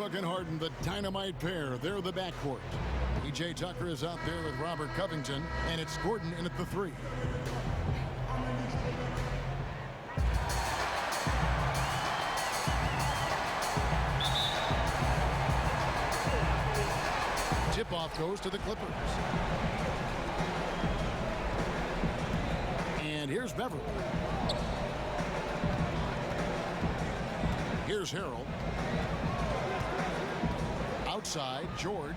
Westbrook and Harden, the dynamite pair. They're the backcourt. P.J. Tucker is out there with Robert Covington, and it's Gordon in at the 3. Tip-off goes to the Clippers. And here's Beverly. Here's Harrell. Outside, George.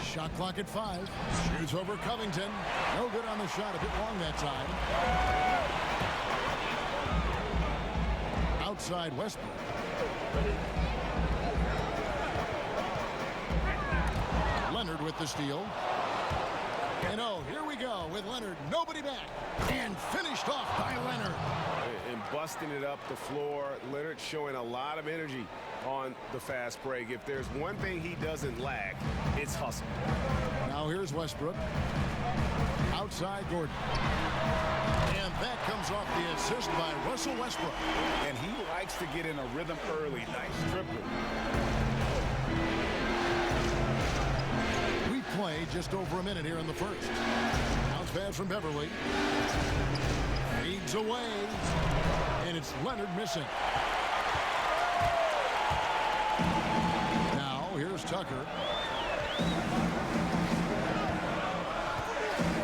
Shot clock at 5. Shoots over Covington. No good on the shot. A bit long that time. Outside, Westbrook. Leonard with the steal. And oh, here we go with Leonard. Nobody back. And finished off by Leonard. And busting it up the floor. Leonard showing a lot of energy on the fast break. If there's one thing he doesn't lack, it's hustle. Now here's Westbrook. Outside Gordon. And that comes off the assist by Russell Westbrook. And he likes to get in a rhythm early. Nice triple. We play just over a minute here in the first. Bounce pass from Beverly. Feeds away. And it's Leonard missing. Now here's Tucker.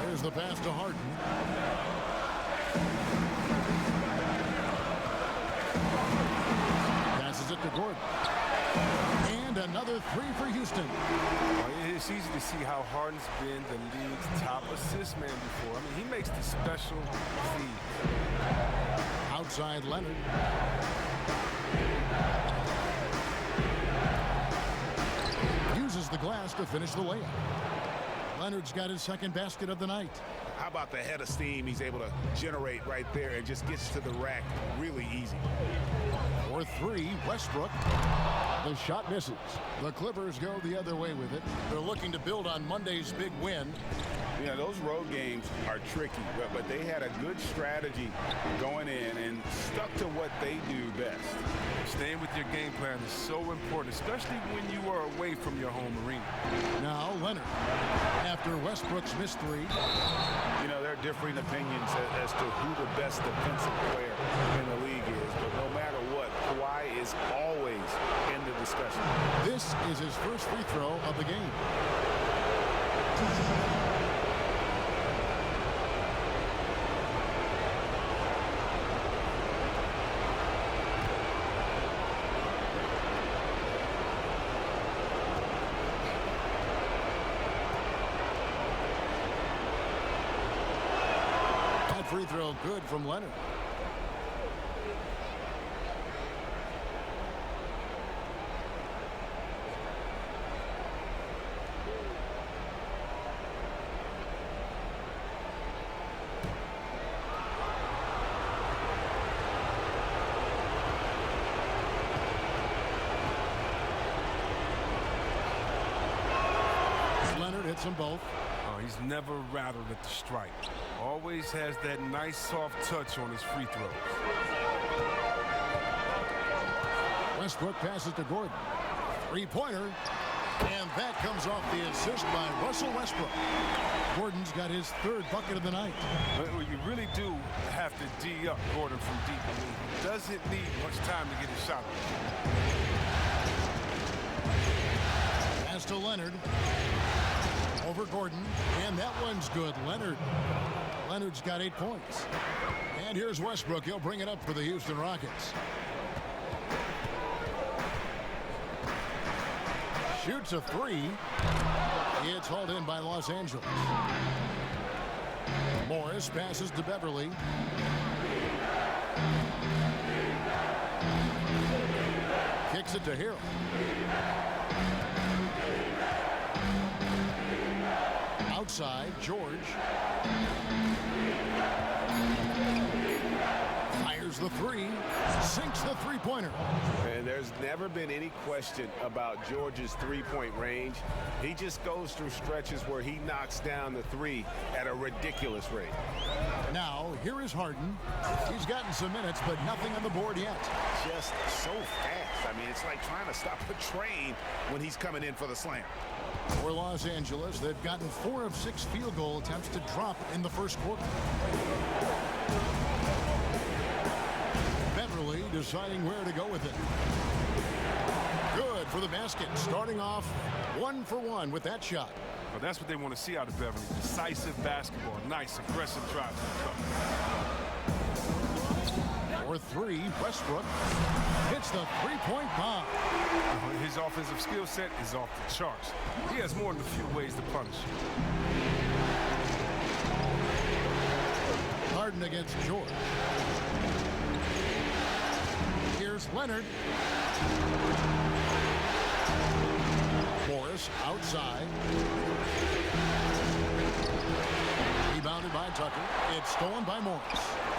There's the pass to Harden. Passes it to Gordon. And another 3 for Houston. Well, it's easy to see how Harden's been the league's top assist man before. I mean, he makes the special feed. Outside Leonard. Uses the glass to finish the layup. Leonard's got his second basket of the night. How about the head of steam he's able to generate right there and just gets to the rack really easy. For 3, Westbrook. The shot misses. The Clippers go the other way with it. They're looking to build on Monday's big win. Yeah, those road games are tricky, but they had a good strategy going in and stuck to what they do best. Staying with your game plan is so important, especially when you are away from your home arena. Now Leonard. After Westbrook's missed 3. You know, there are differing opinions as to who the best defensive player in the league is, but no matter what, Kawhi is always in the discussion. This is his first free throw of the game. Free throw good from Leonard. Leonard hits them both. Oh, he's never rattled at the strike. Always has that nice soft touch on his free throws. Westbrook passes to Gordon. 3-pointer. And that comes off the assist by Russell Westbrook. Gordon's got his 3rd bucket of the night. Well, you really do have to D up Gordon from deep. I mean, he doesn't need much time to get his shot off. Pass to Leonard. Over Gordon. And that one's good. Leonard's got 8 points. And here's Westbrook. He'll bring it up for the Houston Rockets. Shoots a 3. It's hauled in by Los Angeles. Morris passes to Beverly. Kicks it to Harrell. Outside, George. Fires the three. Sinks the three-pointer. And there's never been any question about George's three-point range. He just goes through stretches where he knocks down the three at a ridiculous rate. Now, here is Harden. He's gotten some minutes, but nothing on the board yet. Just so fast. I mean, it's like trying to stop a train when he's coming in for the slam. For Los Angeles, they've gotten 4 of 6 field goal attempts to drop in the first quarter. Beverly deciding where to go with it. Good for the basket. Starting off 1 for 1 with that shot. Well, that's what they want to see out of Beverly. Decisive basketball. Nice, aggressive drive. For 3, Westbrook hits the three-point bomb. His offensive skill set is off the charts. He has more than a few ways to punish. Harden against George. Here's Leonard. Morris outside. Rebounded by Tucker. It's stolen by Morris.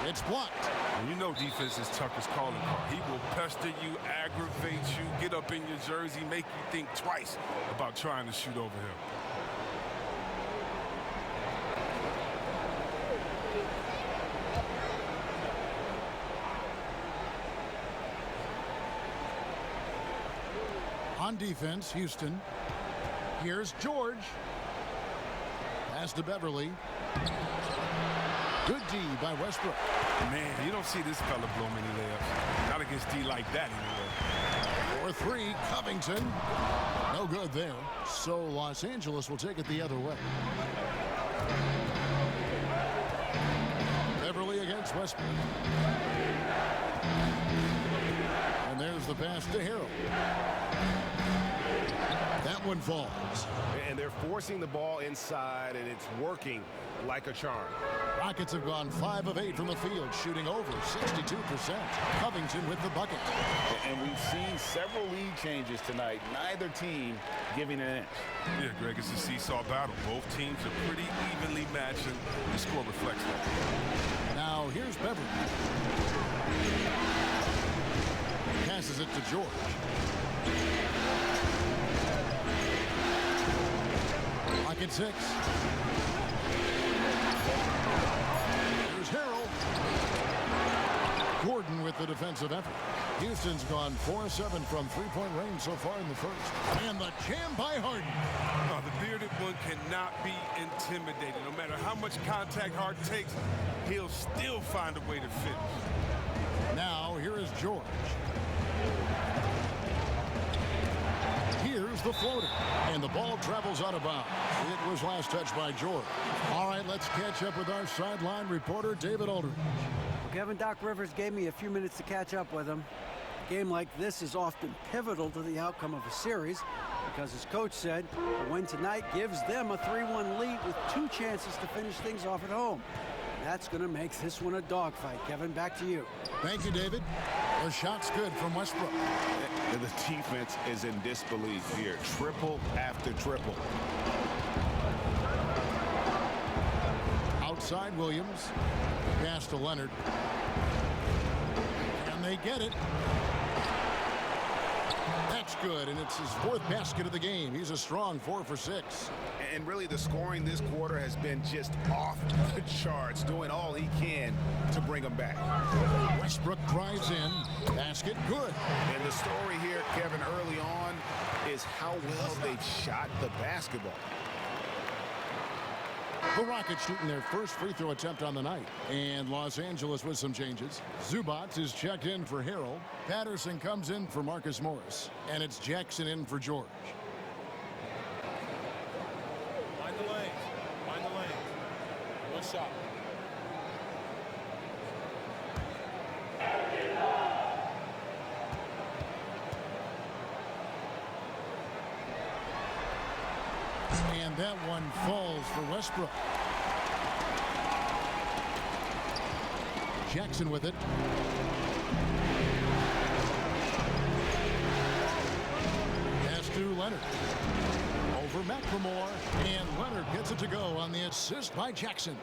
It's blocked. And you know defense is Tucker's calling card. He will pester you, aggravate you, get up in your jersey, make you think twice about trying to shoot over him. On defense, Houston. Here's George. Pass to Beverly. Good D by Westbrook. Man, you don't see this fella blow many layups. Not against D like that anyway. For 3, Covington. No good there. So Los Angeles will take it the other way. Beverly against Westbrook. And there's the pass to Harrell. That one falls. And they're forcing the ball inside, and it's working like a charm. Rockets have gone 5 of 8 from the field, shooting over 62%. Covington with the bucket. And we've seen several lead changes tonight. Neither team giving an inch. Yeah, Greg, it's a seesaw battle. Both teams are pretty evenly matched, and the score reflects that. Now here's Beverly. Passes it to George. Rocket 6. Here's Harrell. Gordon with the defensive effort. Houston's gone 4-7 from three-point range so far in the first. And the jam by Harden. Oh, the bearded one cannot be intimidated. No matter how much contact Harden takes, he'll still find a way to finish. Now here is George. Here's the floater. And the ball travels out of bounds. It was last touched by George. All right, let's catch up with our sideline reporter, David Aldridge. Well, Kevin, Doc Rivers gave me a few minutes to catch up with him. A game like this is often pivotal to the outcome of a series because, as coach said, a win tonight gives them a 3-1 lead with 2 chances to finish things off at home. That's going to make this one a dogfight. Kevin, back to you. Thank you, David. The shot's good from Westbrook. And the defense is in disbelief here. Triple after triple. Outside Williams. Pass to Leonard. And they get it. That's good, and it's his 4th basket of the game. He's a strong 4 for 6. And really, the scoring this quarter has been just off the charts, doing all he can to bring them back. Westbrook drives in. Basket good. And the story here, Kevin, early on is how well they've shot the basketball. The Rockets shooting their first free throw attempt on the night. And Los Angeles with some changes. Zubac is checked in for Harrell. Patterson comes in for Marcus Morris. And it's Jackson in for George. Mind the lane. Mind the lane. One shot. And that one falls for Westbrook. Jackson with it. Pass to Leonard. Over Mack. McLemore, and Leonard gets it to go on the assist by Jackson.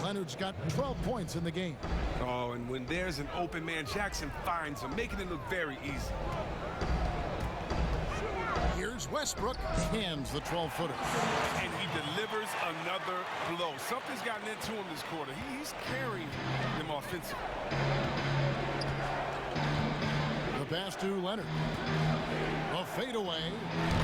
Leonard's got 12 points in the game. Oh, and when there's an open man, Jackson finds him, making it look very easy. Here's Westbrook, hands the 12-footer. And he delivers another blow. Something's gotten into him this quarter. He's carrying them offensively. The pass to Leonard. A fadeaway.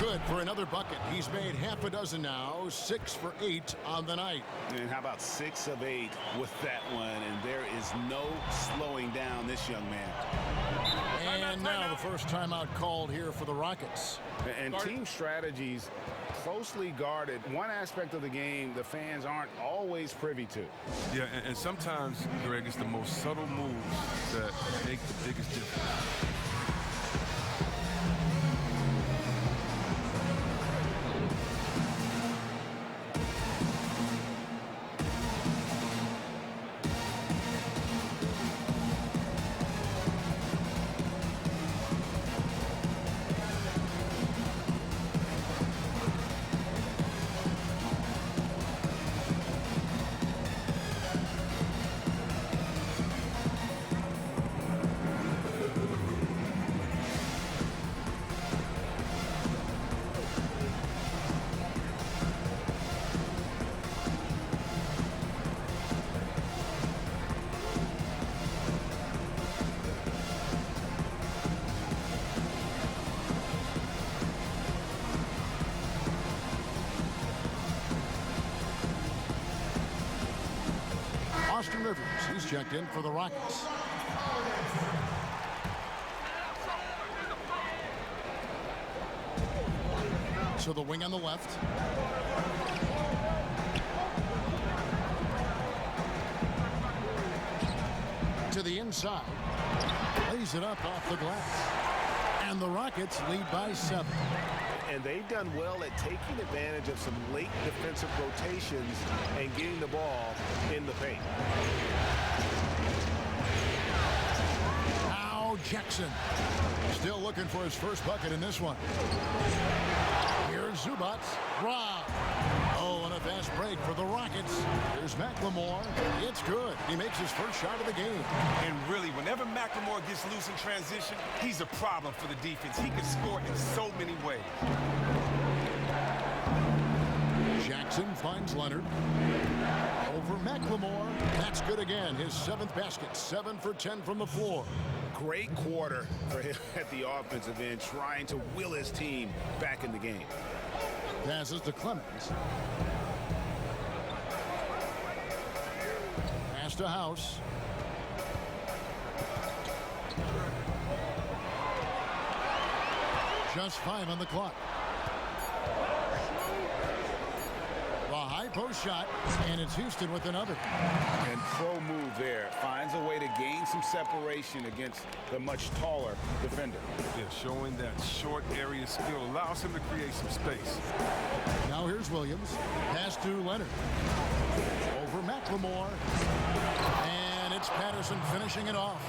Good for another bucket. He's made half a dozen now. 6 for 8 on the night. And how about 6 of 8 with that one? And there is no slowing down this young man. And now the first timeout called here for the Rockets. And team strategies closely guarded. One aspect of the game the fans aren't always privy to. Yeah, and sometimes, Greg, it's the most subtle moves that make the biggest difference. Austin Rivers, he's checked in for the Rockets. So the wing on the left. To the inside. Lays it up off the glass. And the Rockets lead by 7. And they've done well at taking advantage of some late defensive rotations and getting the ball in the paint. Now Jackson. Still looking for his first bucket in this one. Here's Zubac. Rob. Oh, and a fast break for the Rockets. Here's McLemore. It's good. He makes his first shot of the game. And really, whenever McLemore gets loose in transition, he's a problem for the defense. He can score in so many ways. Jackson finds Leonard. Over McLemore. That's good again. His 7th basket. 7 for 10 from the floor. Great quarter for him at the offensive end, trying to will his team back in the game. Passes to Clemens. Pass to House. Just 5 on the clock. The high post shot, and it's Houston with another. And pro move there. Finds a way to gain some separation against the much taller defender. Yeah, showing that short area skill allows him to create some space. Now here's Williams. Pass to Leonard. Over McLemore. And it's Patterson finishing it off.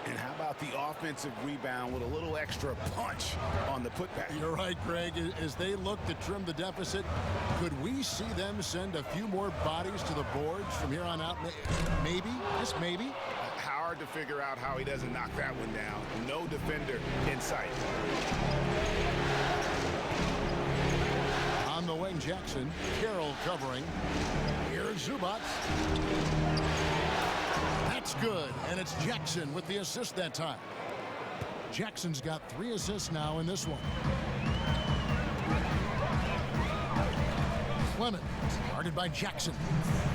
And how about the offensive rebound with a little extra punch on the putback? You're right, Greg. As they look to trim the deficit, could we see them send a few more bodies to the boards from here on out? Maybe, just maybe. Hard to figure out how he doesn't knock that one down. No defender in sight. On the wing, Jackson. Carroll covering. Here's Zubac. That's good, and it's Jackson with the assist that time. Jackson's got 3 assists now in this one. Clemens, guarded by Jackson.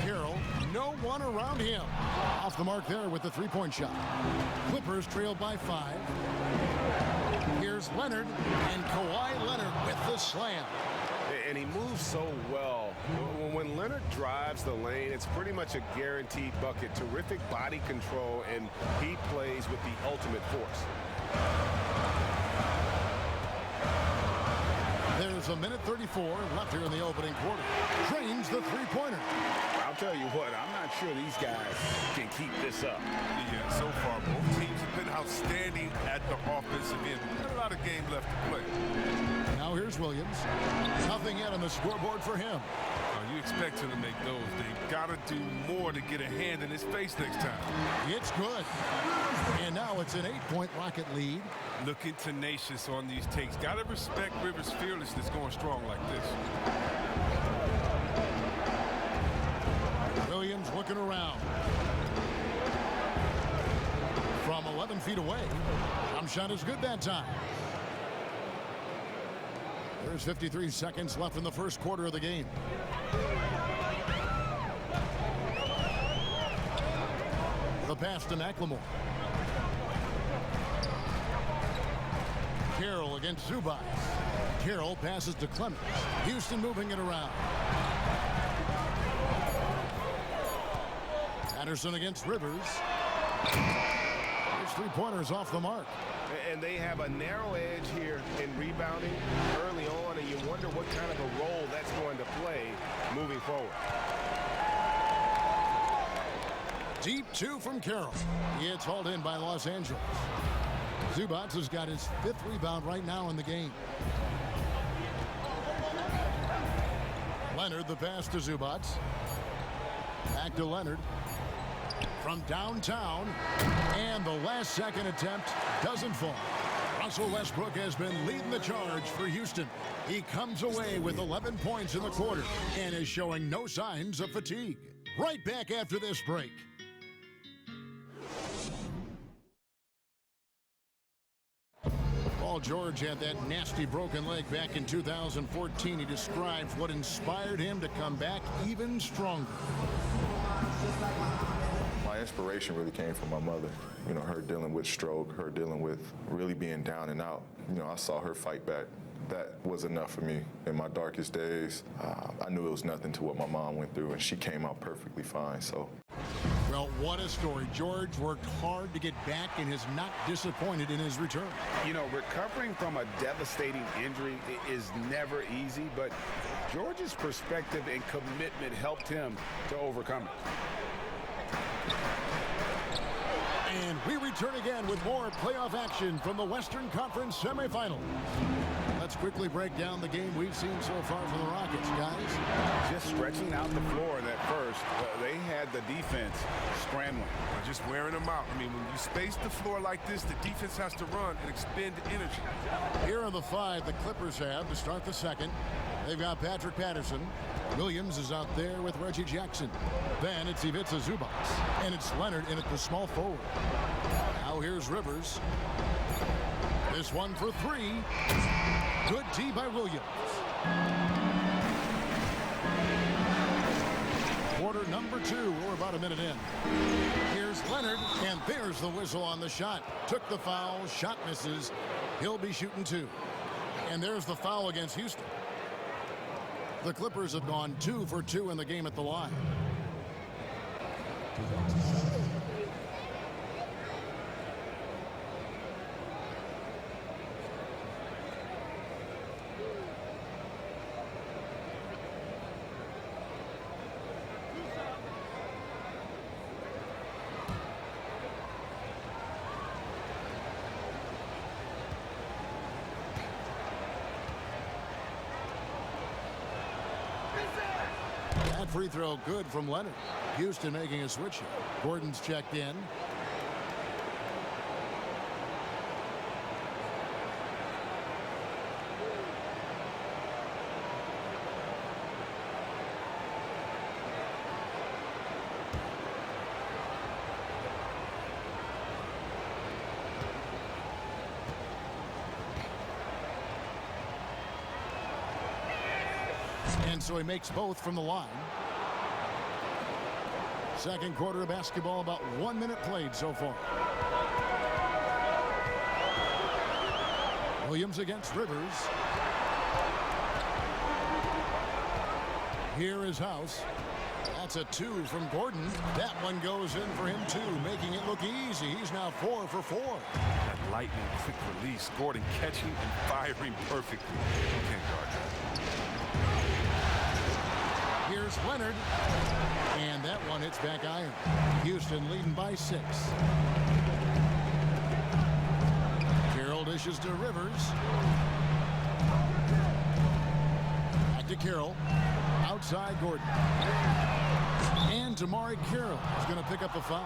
Carroll, no one around him. Off the mark there with the 3-point shot. Clippers trail by 5. Here's Leonard, and Kawhi Leonard with the slam. And he moves so well. When Leonard drives the lane, it's pretty much a guaranteed bucket. Terrific body control, and he plays with the ultimate force. There's a minute 34 left here in the opening quarter. Drains the 3-pointer. I'll tell you what, I'm not sure these guys can keep this up. Yeah, so far both teams have been outstanding at the offensive end. Not a lot of game left to play. Now here's Here's Williams. Nothing yet on the scoreboard for him. You expect him to make those. They've got to do more to get a hand in his face next time. It's good. And now it's an 8-point Rocket lead. Looking tenacious on these takes. Got to respect Rivers' fearlessness going strong like this. Williams looking around. From 11 feet away. Jump shot is good that time. There's 53 seconds left in the first quarter of the game. The pass to McLemore. Carroll against Zubats. Carroll passes to Clemens. Houston moving it around. Patterson against Rivers. There's 3-pointers off the mark. And they have a narrow edge here in rebounding early on, and you wonder what kind of a role that's going to play moving forward. Deep 2 from Carroll. It's hauled in by Los Angeles. Zubats has got his 5th rebound right now in the game. Leonard, the pass to Zubats. Back to Leonard. From downtown, and the last second attempt doesn't fall. Russell Westbrook has been leading the charge for Houston. He comes away with 11 points in the quarter and is showing no signs of fatigue. Right back after this break. Paul George had that nasty broken leg back in 2014. He describes what inspired him to come back even stronger. My inspiration really came from my mother. You know, her dealing with stroke, her dealing with really being down and out. You know, I saw her fight back. That was enough for me in my darkest days. I knew it was nothing to what my mom went through, and she came out perfectly fine. So, well, what a story. George worked hard to get back and is not disappointed in his return. You know, recovering from a devastating injury is never easy, but George's perspective and commitment helped him to overcome it. And we return again with more playoff action from the Western Conference semifinal. Let's quickly break down the game we've seen so far from the Rockets, guys. Just stretching out the floor in that first. They had the defense scrambling. Just wearing them out. I mean, when you space the floor like this, the defense has to run and expend energy. Here are the 5 the Clippers have to start the second. They've got Patrick Patterson. Williams is out there with Reggie Jackson. Then it's Ivica Zubats. And it's Leonard in at the small forward. Now here's Rivers. This one for 3. Good D by Williams. Quarter number 2. We're about a minute in. Here's Leonard, and there's the whistle on the shot. Took the foul, shot misses. He'll be shooting 2. And there's the foul against Houston. The Clippers have gone 2 for 2 in the game at the line. That free throw good from Leonard. Houston making a switch here. Gordon's checked in. And so he makes both from the line. Second quarter of basketball, about 1 minute played so far. Williams against Rivers. Here is House. That's a 2 from Gordon. That one goes in for him too, making it look easy. He's now 4 for 4. That lightning quick release. Gordon catching and firing perfectly. Can't guard that. Here's Leonard. And that one hits back iron. Houston leading by 6. Carroll dishes to Rivers. Back to Carroll. Outside Gordon. And Damari Carroll is going to pick up a foul.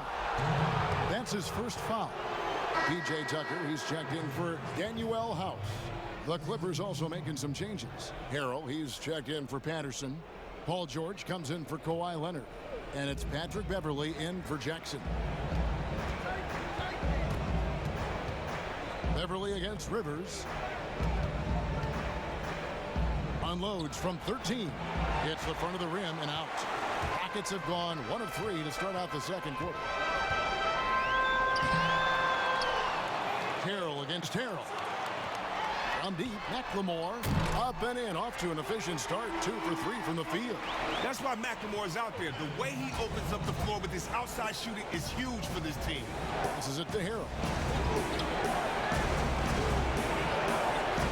That's his first foul. P.J. Tucker, he's checked in for Danuel House. The Clippers also making some changes. Harrell, he's checked in for Patterson. Paul George comes in for Kawhi Leonard. And it's Patrick Beverley in for Jackson. Beverley against Rivers. Unloads from 13. Hits the front of the rim and out. Rockets have gone 1 of 3 to start out the second quarter. Carroll against Harrell. From deep, McLemore. Up and in, off to an efficient start. 2 for 3 from the field. That's why McLemore is out there. The way he opens up the floor with his outside shooting is huge for this team. Passes it to Harrell.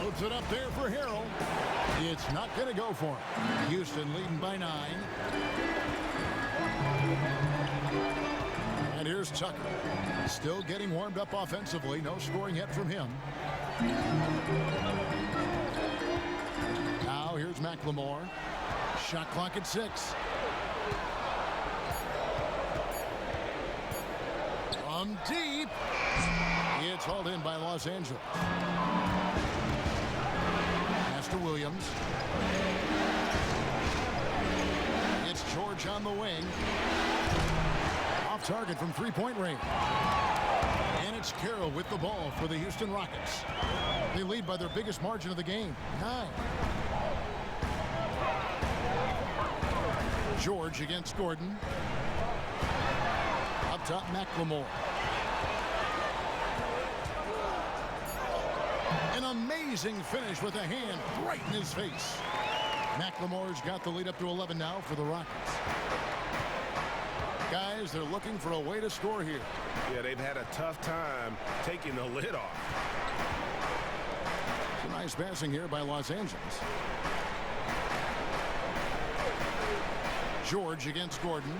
Puts it up there for Harrell. It's not going to go for him. Houston leading by 9. And here's Tucker. Still getting warmed up offensively. No scoring yet from him. Now here's McLemore. Shot clock at 6. From deep. It's hauled in by Los Angeles. Pass to Williams. It's George on the wing. Off target from three-point range. And it's Carroll with the ball for the Houston Rockets. They lead by their biggest margin of the game, 9. George against Gordon. Up top, McLemore. An amazing finish with a hand right in his face. McLemore's got the lead up to 11 now for the Rockets. Guys, they're looking for a way to score here. Yeah, they've had a tough time taking the lid off. Some nice passing here by Los Angeles. George against Gordon.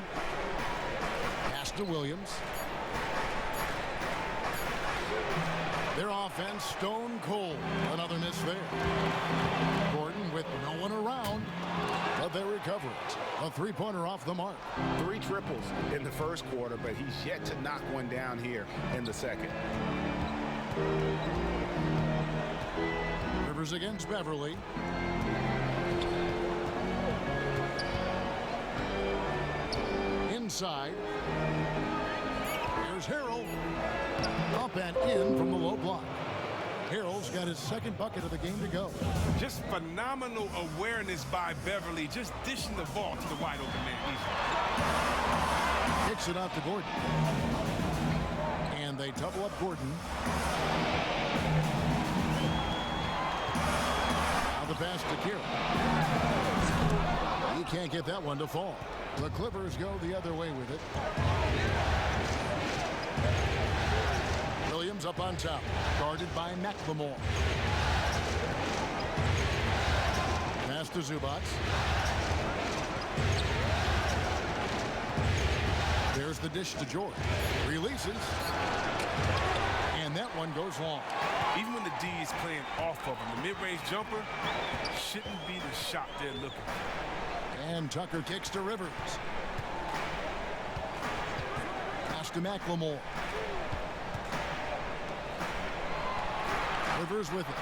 Pass to Williams. Their offense stone cold. Another miss there. Gordon with no one around, but they recover it. A three-pointer off the mark. 3 triples in the first quarter, but he's yet to knock one down here in the second. Rivers against Beverley. Inside. Here's Harrell. Up and in from the low block. Harrell's got his second bucket of the game to go. Just phenomenal awareness by Beverley, just dishing the ball to the wide open man easily. Kicks it out to Gordon. And they double up Gordon. Now the pass to Carroll. He can't get that one to fall. The Clippers go the other way with it. Williams up on top, guarded by McLemore. Pass to Zubac. There's the dish to George. Releases. And that one goes long. Even when the D is playing off of him, the mid-range jumper shouldn't be the shot they're looking for. And Tucker kicks to Rivers. Pass to McLemore. Rivers with it.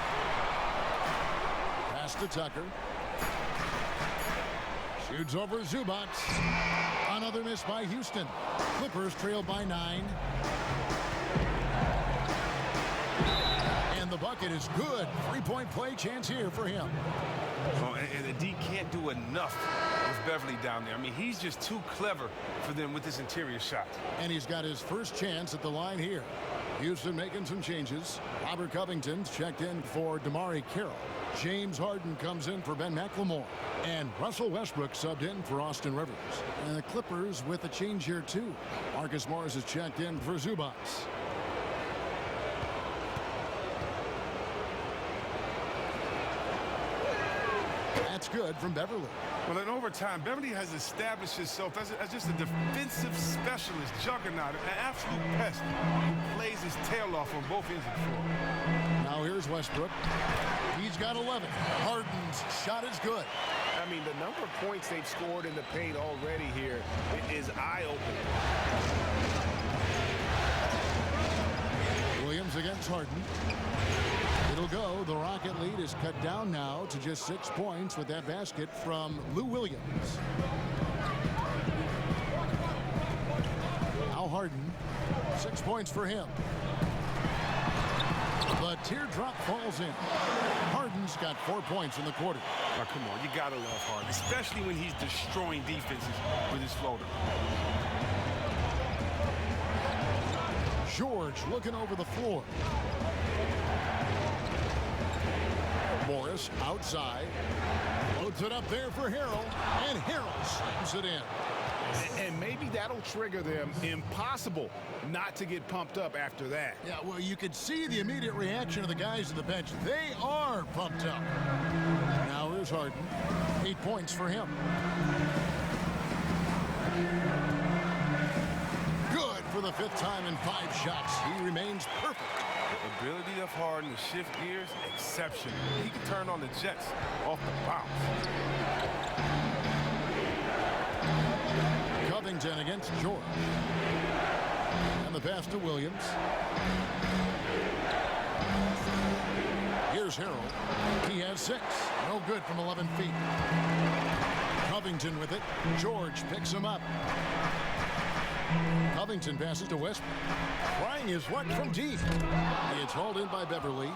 Pass to Tucker. Shoots over Zubac. Another miss by Houston. Clippers trail by 9. And the bucket is good. 3-point play chance here for him. Oh, and the D can't do enough with Beverley down there. I mean, he's just too clever for them with this interior shot. And he's got his first chance at the line here. Houston making some changes. Robert Covington's checked in for Damari Carroll. James Harden comes in for Ben McLemore. And Russell Westbrook subbed in for Austin Rivers. And the Clippers with a change here too. Marcus Morris is checked in for Zubac. That's good from Beverley. Well, in overtime, Beverley has established himself as just a defensive specialist, juggernaut, an absolute pest who plays his tail off on both ends of the floor. Now here's Westbrook. He's got 11. Harden's shot is good. I mean, the number of points they've scored in the paint already here is eye-opening. Williams against Harden. It'll go. The Rocket lead is cut down now to just 6 points with that basket from Lou Williams. Now Harden. 6 points for him. The teardrop falls in. Harden's got 4 points in the quarter. Oh, come on, you gotta love Harden, especially when he's destroying defenses with his floater. George looking over the floor. Morris outside. Loads it up there for Harrell. And Harrell slams it in. And maybe that'll trigger them. Impossible not to get pumped up after that. Yeah, well, you could see the immediate reaction of the guys on the bench. They are pumped up. Now here's Harden. 8 points for him. Good for the 5th time in 5 shots. He remains perfect. The ability of Harden to shift gears, exceptional. He can turn on the Jets off the bounce. Covington against George. And the pass to Williams. Here's Harrell. He has 6. No good from 11 feet. Covington with it. George picks him up. Covington passes to Westbrook. Trying his luck from deep. It's hauled in by Beverly.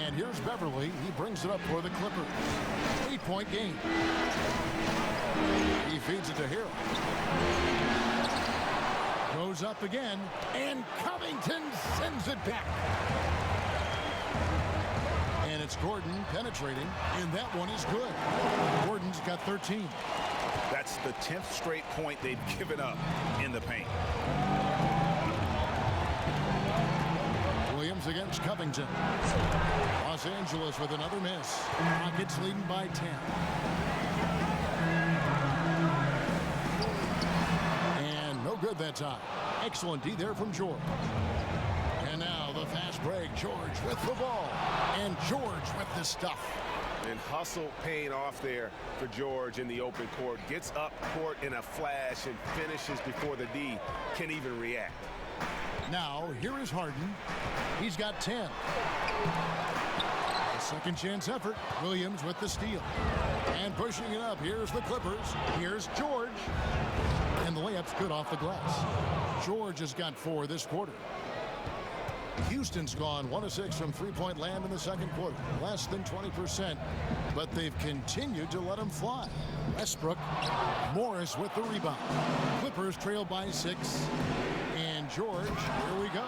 And here's Beverly. He brings it up for the Clippers. 8-point game. He feeds it to Harrell. Goes up again. And Covington sends it back. And it's Gordon penetrating. And that one is good. Gordon's got 13. That's the 10th straight point they've given up in the paint. Williams against Covington. Los Angeles with another miss. Rockets leading by 10. And no good that time. Excellent D there from George. And now the fast break. George with the ball. And George with the stuff. And hustle paying off there for George in the open court. Gets up court in a flash and finishes before the D can even react. Now, here is Harden. He's got 10. A second chance effort. Williams with the steal. And pushing it up. Here's the Clippers. Here's George. And the layup's good off the glass. George has got 4 this quarter. Houston's gone 1 of 6 from three-point land in the second quarter. Less than 20%. But they've continued to let him fly. Westbrook. Morris with the rebound. Clippers trail by 6. And George, here we go.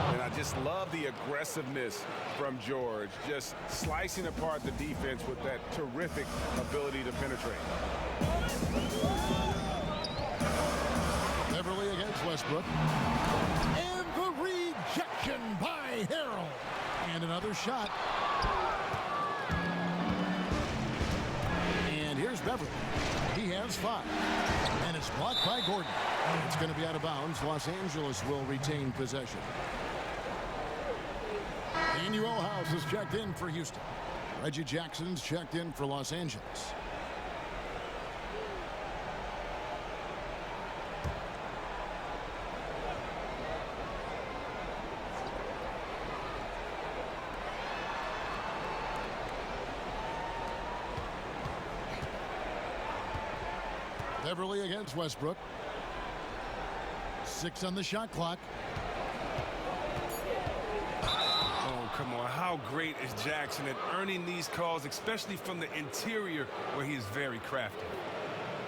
And I just love the aggressiveness from George. Just slicing apart the defense with that terrific ability to penetrate. Beverly against Westbrook. And the rejection by Harrell. And another shot. And here's Beverly. He has 5. And it's blocked by Gordon. It's going to be out of bounds. Los Angeles will retain possession. Daniel House has checked in for Houston. Reggie Jackson's checked in for Los Angeles. Beverly against Westbrook. 6 on the shot clock. Oh, come on. How great is Jackson at earning these calls, especially from the interior where he is very crafty.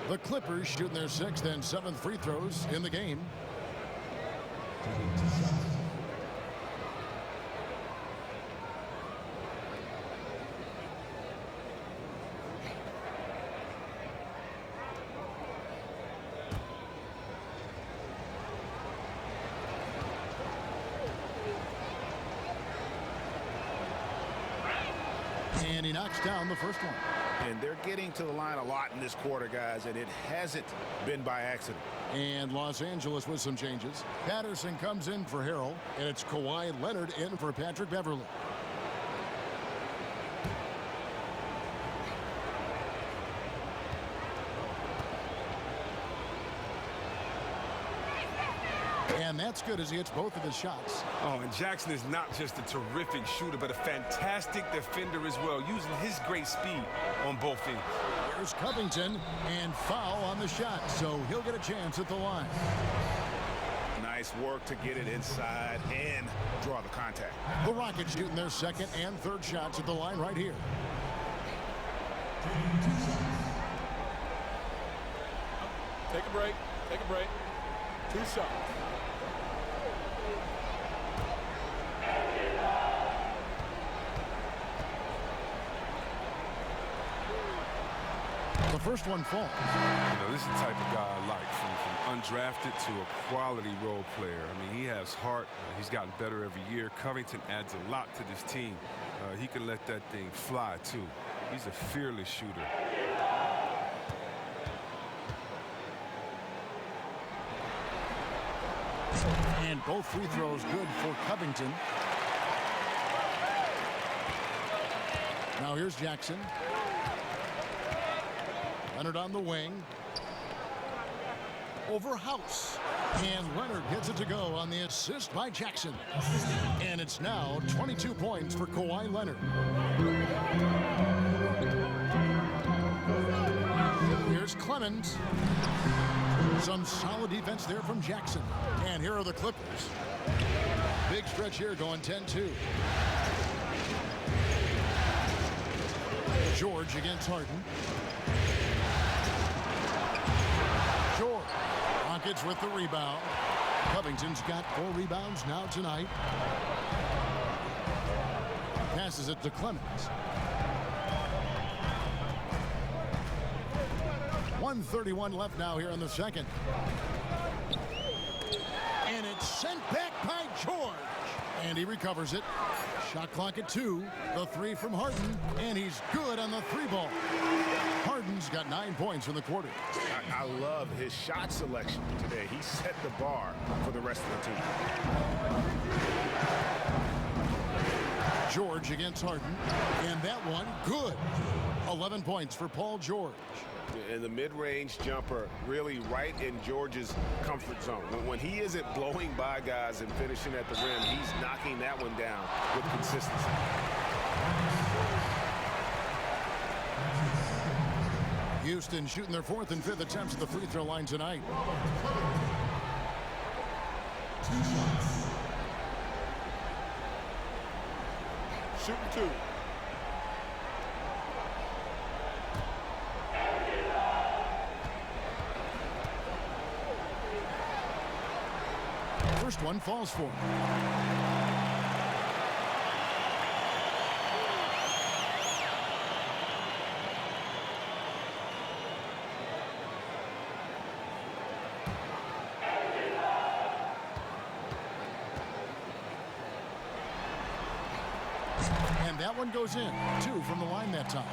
The Clippers shooting their 6th and 7th free throws in the game. And he knocks down the first one. And they're getting to the line a lot in this quarter, guys, and it hasn't been by accident. And Los Angeles with some changes. Patterson comes in for Harrell, and it's Kawhi Leonard in for Patrick Beverly. And that's good as he hits both of his shots. Oh, and Jackson is not just a terrific shooter, but a fantastic defender as well, using his great speed on both ends. Here's Covington, and foul on the shot, so he'll get a chance at the line. Nice work to get it inside and draw the contact. The Rockets shooting their second and third shots at the line right here. Take a break. Take a break. 2 shots. The first one falls. This is the type of guy I like, from undrafted to a quality role player. I mean, he has heart. He's gotten better every year. Covington adds a lot to this team. He can let that thing fly, too. He's a fearless shooter. And both free throws good for Covington. Now here's Jackson. Leonard on the wing. Over House. And Leonard gets it to go on the assist by Jackson. And it's now 22 points for Kawhi Leonard. Here's Clemens. Some solid defense there from Jackson. And here are the Clippers. Big stretch here going 10-2. George against Harden. George. Rockets with the rebound. Covington's got 4 rebounds now tonight. Passes it to Clemens. 1:31 left now here in the second. And it's sent back by George. And he recovers it. Shot clock at 2. The 3 from Harden. And he's good on the 3-ball. Harden's got 9 points in the quarter. I love his shot selection today. He set the bar for the rest of the team. George against Harden. And that one, good. 11 points for Paul George. And the mid-range jumper really right in George's comfort zone. When he isn't blowing by guys and finishing at the rim, he's knocking that one down with consistency. Houston shooting their 4th and 5th attempts at the free throw line tonight. Shooting 2. First one falls for him. And that one goes in. 2 from the line that time.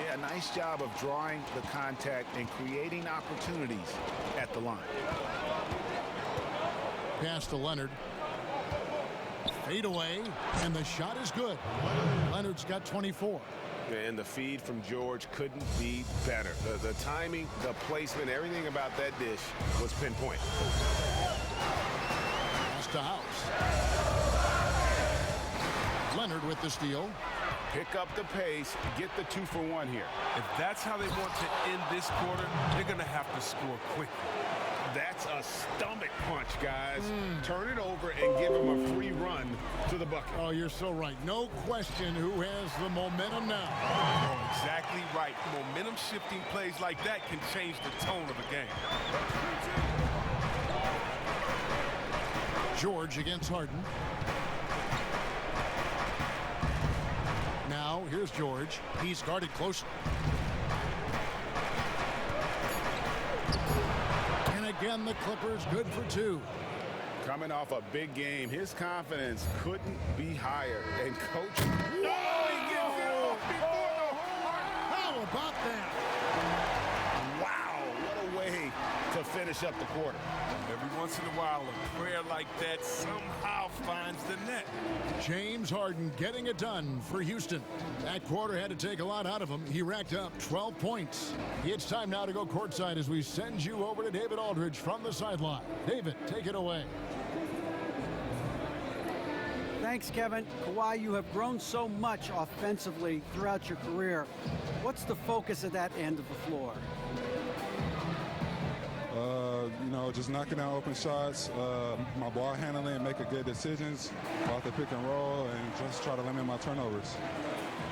Yeah, nice job of drawing the contact and creating opportunities at the line. Pass to Leonard. Fade away, and the shot is good. Leonard's got 24. And the feed from George couldn't be better. The timing, the placement, everything about that dish was pinpoint. Pass to House. Leonard with the steal. Pick up the pace, get the 2-for-1 here. If that's how they want to end this quarter, they're going to have to score quickly. That's a stomach punch, guys. Turn it over and give him a free run to the bucket. Oh, you're so right. No question who has the momentum now. Oh, exactly right. Momentum shifting plays like that can change the tone of a game. George against Harden. Now, here's George. He's guarded closely. And again, the Clippers good for 2. Coming off a big game, his confidence couldn't be higher. And coach, How about that? wow, what a way to finish up the quarter. Every once in a while, a prayer like that somehow finds the net. James Harden getting it done for Houston. That quarter had to take a lot out of him. He racked up 12 points. It's time now to go courtside as we send you over to David Aldridge from the sideline. David, take it away. Thanks, Kevin. Kawhi, you have grown so much offensively throughout your career. What's the focus of that end of the floor? Just knocking down open shots, my ball handling, making good decisions off the pick and roll, and just try to limit my turnovers.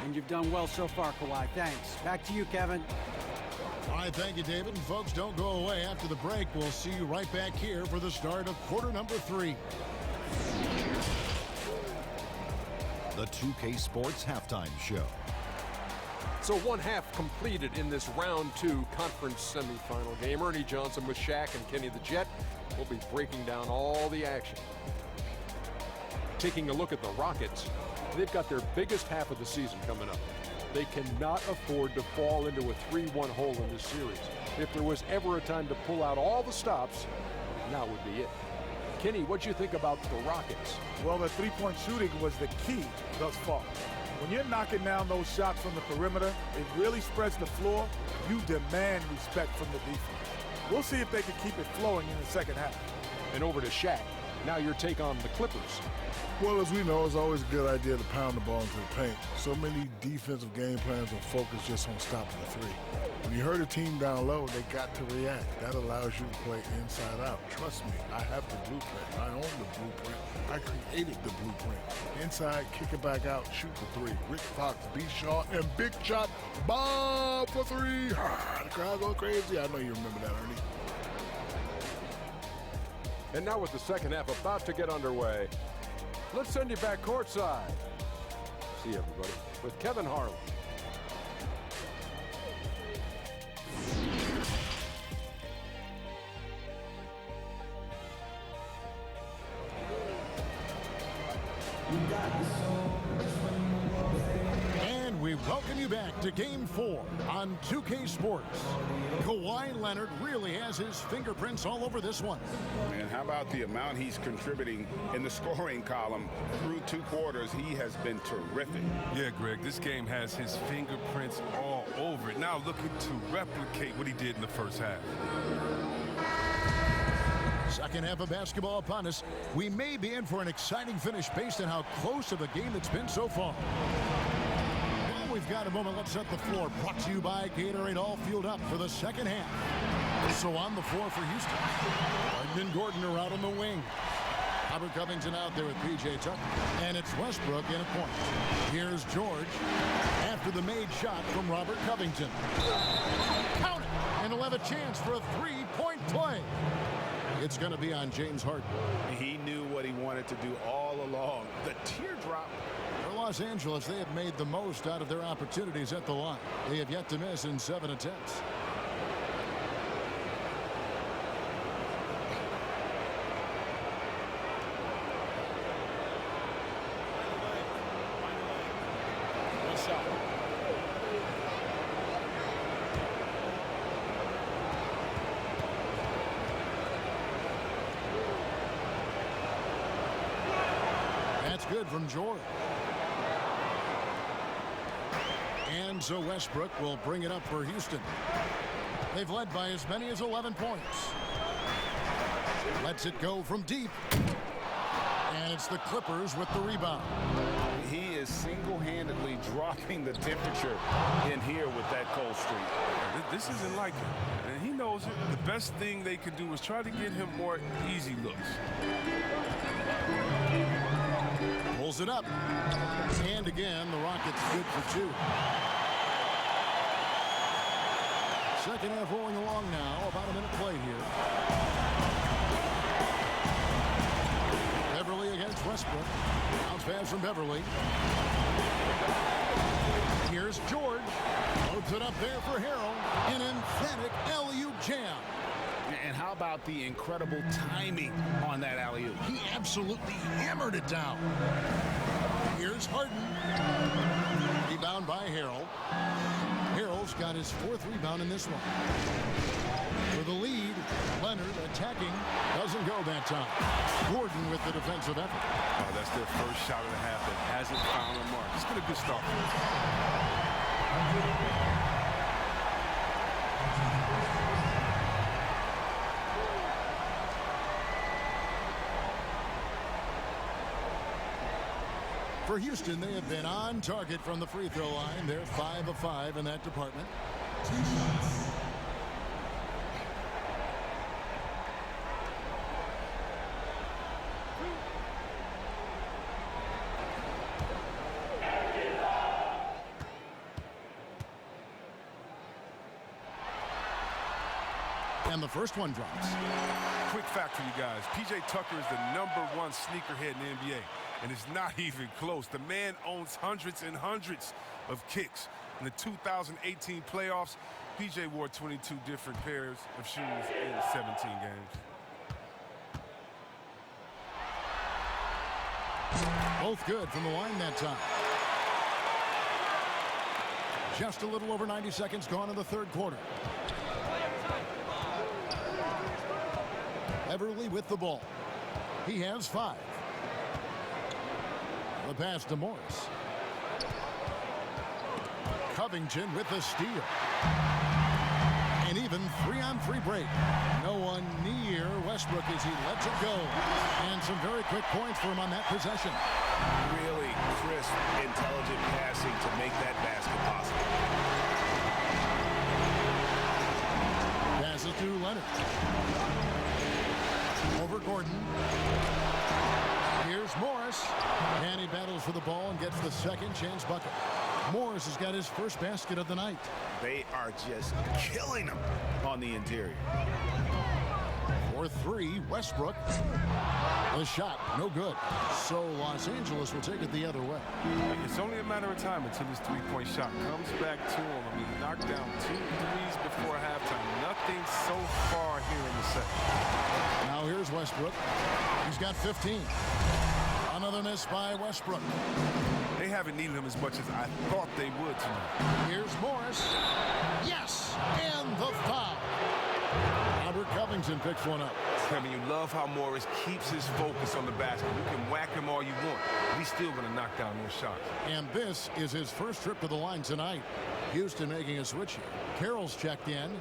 And you've done well so far, Kawhi. Thanks. Back to you, Kevin. All right, thank you, David. And folks, don't go away. After the break, we'll see you right back here for the start of quarter number 3. The 2K Sports Halftime Show. So one half completed in this round 2 conference semifinal game. Ernie Johnson with Shaq and Kenny the Jet will be breaking down all the action. Taking a look at the Rockets, they've got their biggest half of the season coming up. They cannot afford to fall into a 3-1 hole in this series. If there was ever a time to pull out all the stops, now would be it. Kenny, what do you think about the Rockets? Well, the three-point shooting was the key thus far. When you're knocking down those shots from the perimeter, it really spreads the floor. You demand respect from the defense. We'll see if they can keep it flowing in the second half. And over to Shaq. Now your take on the Clippers. Well, as we know, it's always a good idea to pound the ball into the paint. So many defensive game plans are focused just on stopping the three. When you hurt a team down low, they got to react. That allows you to play inside out. Trust me, I have the blueprint. I own the blueprint. I created the blueprint. Inside, kick it back out, shoot the three. Rick Fox, B. Shaw, and big shot, Bob for three. The crowd go crazy. I know you remember that, Ernie. And now with the second half about to get underway, let's send you back courtside. See everybody with Kevin Harlan. And we welcome you back to Game 4 on 2K Sports. Kawhi Leonard really has his fingerprints all over this one. And how about the amount he's contributing in the scoring column through 2 quarters? He has been terrific. Yeah, Greg, this game has his fingerprints all over it. Now looking to replicate what he did in the first half. Second half of basketball upon us. We may be in for an exciting finish based on how close of a game it's been so far. Well, we've got a moment. Let's set the floor. Brought to you by Gatorade, all fueled up for the second half. So on the floor for Houston, Harden and Gordon are out on the wing. Robert Covington out there with P.J. Tucker. And it's Westbrook in a point. Here's George after the made shot from Robert Covington. Count it! And he'll have a chance for a 3-point play. It's going to be on James Harden. He knew what he wanted to do all along. The teardrop. For Los Angeles, they have made the most out of their opportunities at the line. They have yet to miss in 7 attempts. Good from George. And so Westbrook will bring it up for Houston. They've led by as many as 11 points. Lets it go from deep. And it's the Clippers with the rebound. He is single-handedly dropping the temperature in here with that cold streak. This isn't like him, and he knows it. The best thing they could do is try to get him more easy looks. Pulls it up. And again, the Rockets good for 2. Second half rolling along now. About a minute played here. Beverly against Westbrook. Bounce pass from Beverly. Here's George. Loads it up there for Harrell. An emphatic alley-oop jam. And how about the incredible timing on that alley-oop? He absolutely hammered it down. Here's Harden. Rebound by Harrell. Harrell's got his 4th rebound in this one. For the lead, Leonard attacking. Doesn't go that time. Gordon with the defensive effort. Oh, that's their first shot of the half that hasn't found a mark. It's been a good start. For Houston, they have been on target from the free throw line. They're 5 of 5 in that department. 2 shots. And the first one drops. Quick fact for you guys. P.J. Tucker is the #1 sneakerhead in the NBA. And it's not even close. The man owns hundreds and hundreds of kicks. In the 2018 playoffs, P.J. wore 22 different pairs of shoes in 17 games. Both good from the line that time. Just a little over 90 seconds gone in the third quarter. Everly with the ball. He has 5. The pass to Morris. Covington with the steal. An even 3-on-3 break. No one near Westbrook as he lets it go. And some very quick points for him on that possession. Really crisp, intelligent passing to make that basket possible. Passes to Leonard. Over Gordon. Here's Morris. And he battles for the ball and gets the second chance bucket. Morris has got his first basket of the night. They are just killing him on the interior. For 3, Westbrook. The shot, no good. So Los Angeles will take it the other way. It's only a matter of time until his three-point shot comes back to him. I mean, he knocked down 2 threes before halftime. Nothing so far here in the second. Now here's Westbrook. He's got 15. Another miss by Westbrook. They haven't needed him as much as I thought they would tonight. Here's Morris. Yes! And the foul. Robert Covington picks one up. I mean, you love how Morris keeps his focus on the basket. You can whack him all you want. He's still going to knock down those shots. And this is his first trip to the line tonight. Houston making a switch here. Carroll's checked in.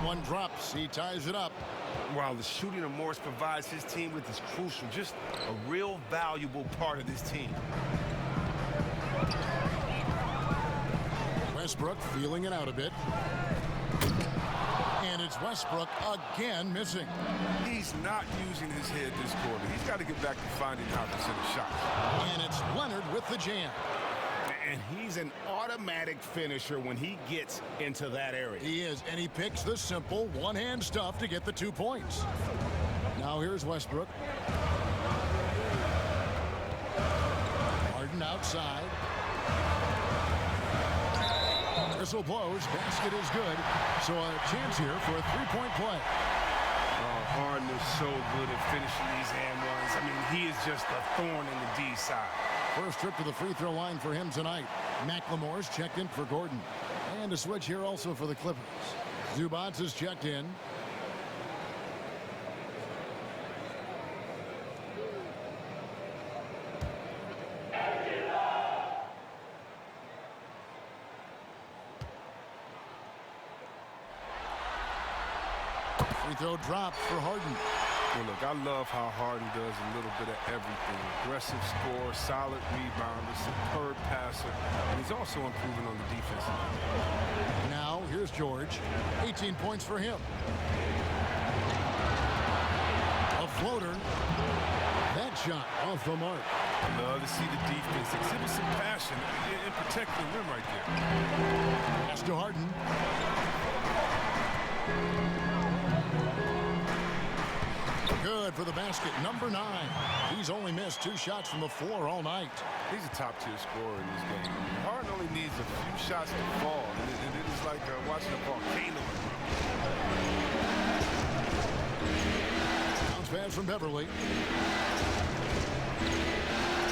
One drops. He ties it up. While the shooting of Morris provides his team with is crucial, just a real valuable part of this team. Westbrook feeling it out a bit. And it's Westbrook again missing. He's not using his head this quarter. He's got to get back to finding how to hit shots. And it's Leonard with the jam. And he's an automatic finisher when he gets into that area. He is, and he picks the simple one-hand stuff to get the 2 points. Now here's Westbrook. Harden outside. Whistle blows. Basket is good. So a chance here for a 3-point play. Harden is so good at finishing these and ones. I mean, he is just a thorn in the D side. First trip to the free throw line for him tonight. McLemore's checked in for Gordon. And a switch here also for the Clippers. Zubats is checked in. Free throw dropped for Harden. Well, look, I love how Harden does a little bit of everything. Aggressive scorer, solid rebounder, superb passer, and he's also improving on the defense. Now, here's George. 18 points for him. A floater. That shot off the mark. I love to see the defense exhibit some passion and protect the rim right there. Pass to Harden. Good for the basket, number 9. He's only missed 2 shots from the floor all night. He's a top-tier scorer in this game. Harden only needs a few shots to fall, and it is like watching a volcano. Bounce pass from Beverly.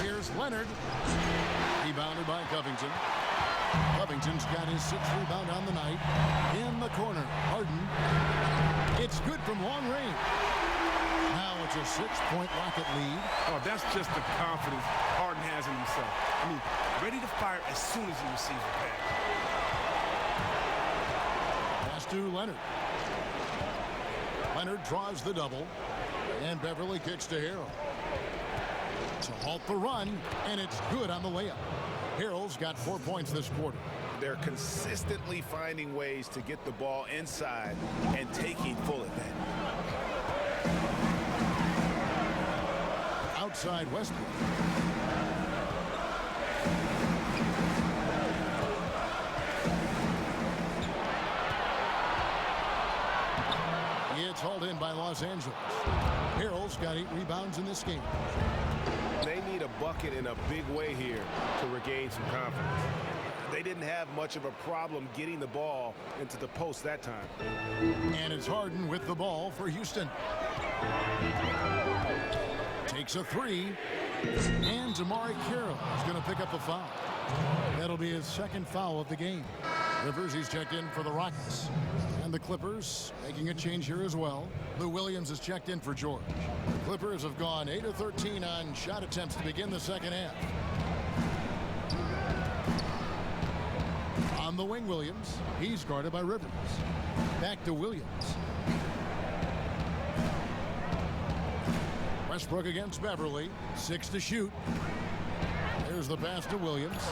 Here's Leonard. Rebounded by Covington. Covington's got his 6th rebound on the night. In the corner, Harden. It's good from long range. Now it's a 6-point Rocket lead. Oh, that's just the confidence Harden has in himself. I mean, ready to fire as soon as he receives the pass. Pass to Leonard. Leonard draws the double. And Beverly kicks to Harrell. To halt the run, and it's good on the layup. Harrell's got 4 points this quarter. They're consistently finding ways to get the ball inside and taking full advantage. Outside Westbrook. It's hauled in by Los Angeles. Harrell's got 8 rebounds in this game. They need a bucket in a big way here to regain some confidence. They didn't have much of a problem getting the ball into the post that time. And it's Harden with the ball for Houston. Takes a 3. And Damari Carroll is going to pick up a foul. That'll be his 2nd foul of the game. Rivers, he's checked in for the Rockets. And the Clippers making a change here as well. Lou Williams is checked in for George. The Clippers have gone 8 of 13 on shot attempts to begin the second half. On the wing, Williams. He's guarded by Rivers. Back to Williams. Westbrook against Beverly. 6 to shoot. There's the pass to Williams.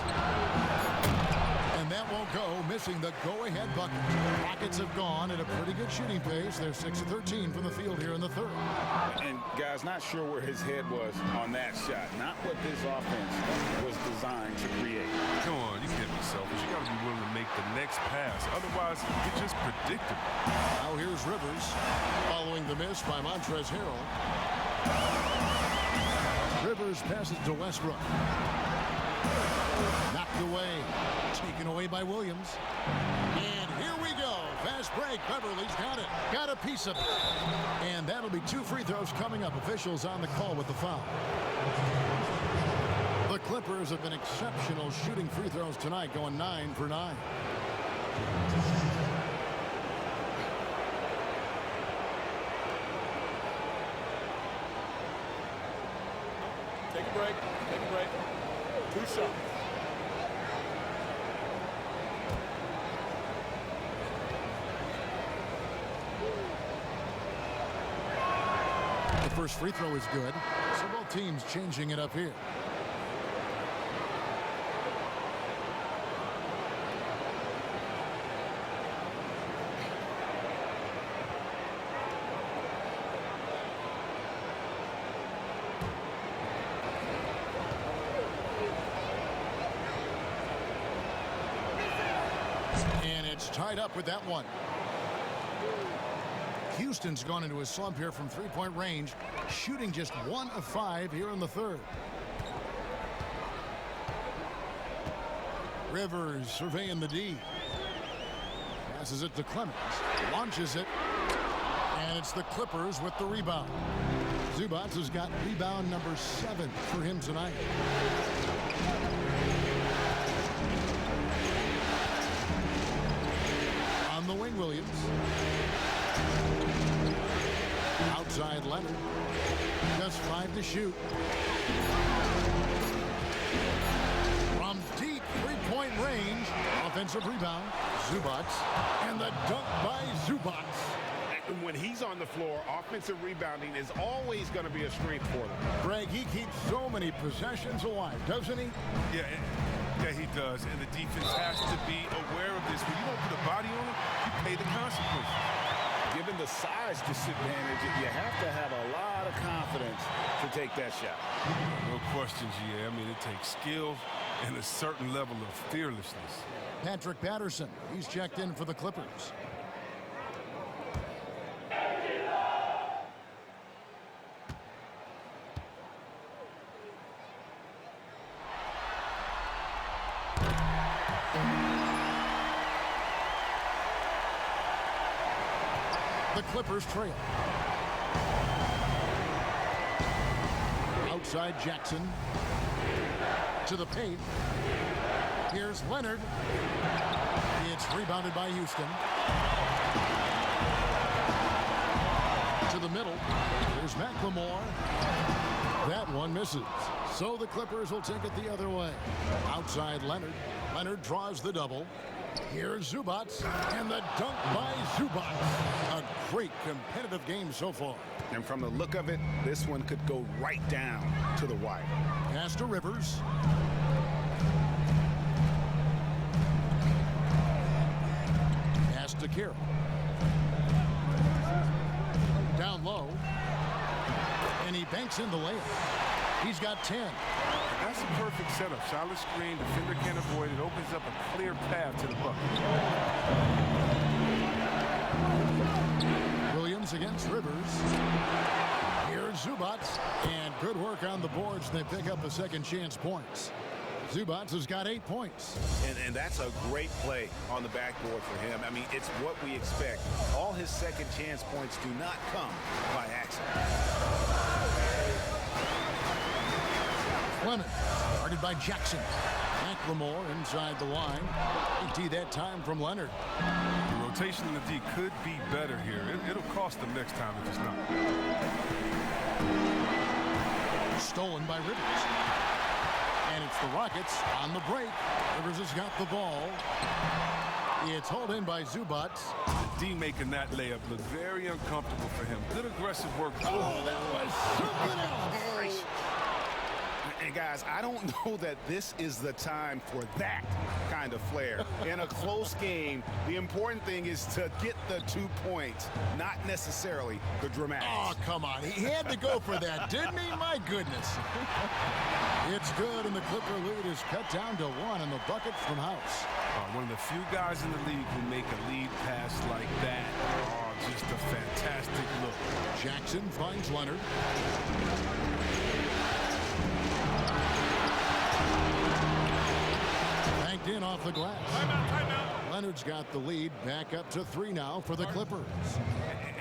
And that won't go, missing the go-ahead bucket. Rockets have gone at a pretty good shooting pace. They're 6 of 13 from the field here in the third. And guys, not sure where his head was on that shot. Not what this offense was designed to create. Come on, you can't be selfish. You got to be willing to make the next pass. Otherwise, it's just predictable. Now here's Rivers following the miss by Montrezl Harrell. Rivers passes to Westbrook. Knocked away. Taken away by Williams. And here we go. Fast break. Beverly's got it. Got a piece of it. And that'll be 2 free throws coming up. Officials on the call with the foul. The Clippers have been exceptional shooting free throws tonight, going 9 for 9. Take a break. Take a break. 2 shots. The first free throw is good. So both teams changing it up here. And it's tied up with that one. Houston's gone into a slump here from 3-point range, shooting just 1 of 5 here in the third. Rivers surveying the D. Passes it to Clemens. Launches it. And it's the Clippers with the rebound. Zubac has got rebound number 7 for him tonight. On the wing, Williams. Outside Leonard. Just 5 to shoot. From deep 3-point range. Offensive rebound. Zubac. And the dunk by Zubac. When he's on the floor, offensive rebounding is always going to be a strength for them. Greg, he keeps so many possessions alive, doesn't he? Yeah, he does. And the defense has to be aware of this. When you don't put a body on it, you pay the consequences. Given the size disadvantage, you have to have a lot of confidence to take that shot. No questions, yeah. I mean, it takes skill and a certain level of fearlessness. Patrick Patterson, he's checked in for the Clippers. The Clippers trail. Outside Jackson to the paint. Here's Leonard. It's rebounded by Houston. To the middle. Here's McLemore. That one misses. So the Clippers will take it the other way. Outside Leonard. Leonard draws the double. Here's Zubac. And the dunk by Zubac. A great competitive game so far. And from the look of it, this one could go right down to the wire. Pass to Rivers. Pass to Carroll. Down low. And he banks in the layup. He's got 10. That's a perfect setup. Solid screen. Defender can't avoid it. Opens up a clear path to the bucket. Williams against Rivers. Here's Zubac. And good work on the boards. They pick up a second chance points. Zubac has got 8 points. And that's a great play on the backboard for him. I mean, it's what we expect. All his second chance points do not come by accident. Leonard, guarded by Jackson. McLemore inside the line. Empty that time from Leonard. The rotation in the D could be better here. It'll cost them next time if it's not. Stolen by Rivers. And it's the Rockets on the break. Rivers has got the ball. It's hauled in by Zubac. The D making that layup look very uncomfortable for him. Good aggressive work. Oh, that was something else. And guys, I don't know that this is the time for that kind of flair. In a close game, the important thing is to get the 2 points, not necessarily the dramatics. Oh, come on. He had to go for that, didn't he? My goodness. It's good, and the Clipper lead is cut down to 1 in the bucket from House. One of the few guys in the league who make a lead pass like that. Oh, just a fantastic look. Jackson finds Leonard. Banked in off the glass. Timeout. Leonard's got the lead. Back up to 3 now for the Clippers.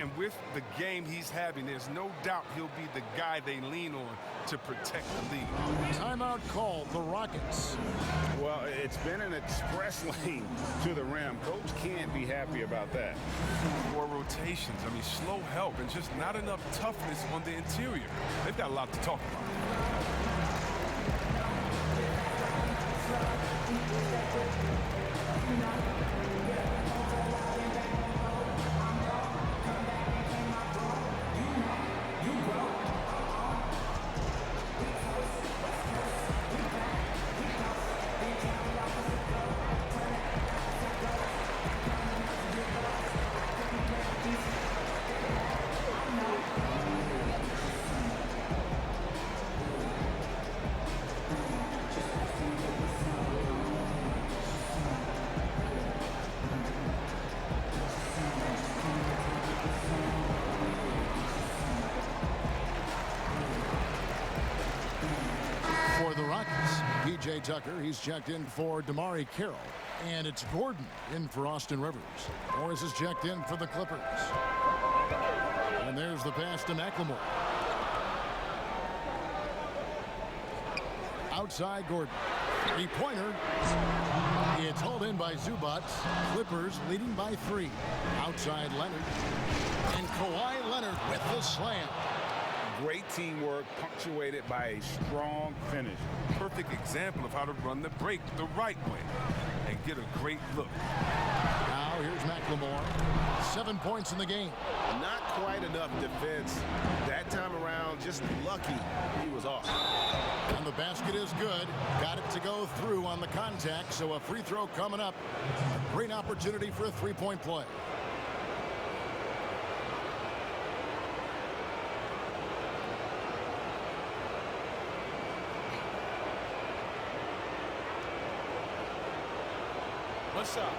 And with the game he's having, there's no doubt he'll be the guy they lean on to protect the lead. Timeout called the Rockets. Well, it's been an express lane to the rim. Coach can't be happy about that. 4 rotations. I mean, slow help and just not enough toughness on the interior. They've got a lot to talk about. For the Rockets, P.J. Tucker, he's checked in for Damari Carroll. And it's Gordon in for Austin Rivers. Morris is checked in for the Clippers. And there's the pass to McLemore. Outside Gordon. 3-pointer. It's hauled in by Zubac. Clippers leading by 3. Outside Leonard. And Kawhi Leonard with the slam. Great teamwork punctuated by a strong finish. Perfect example of how to run the break the right way and get a great look. Now here's McLemore. 7 points in the game. Not quite enough defense. That time around, just lucky he was off. And the basket is good. Got it to go through on the contact, so a free throw coming up. A great opportunity for a 3-point play. One shot.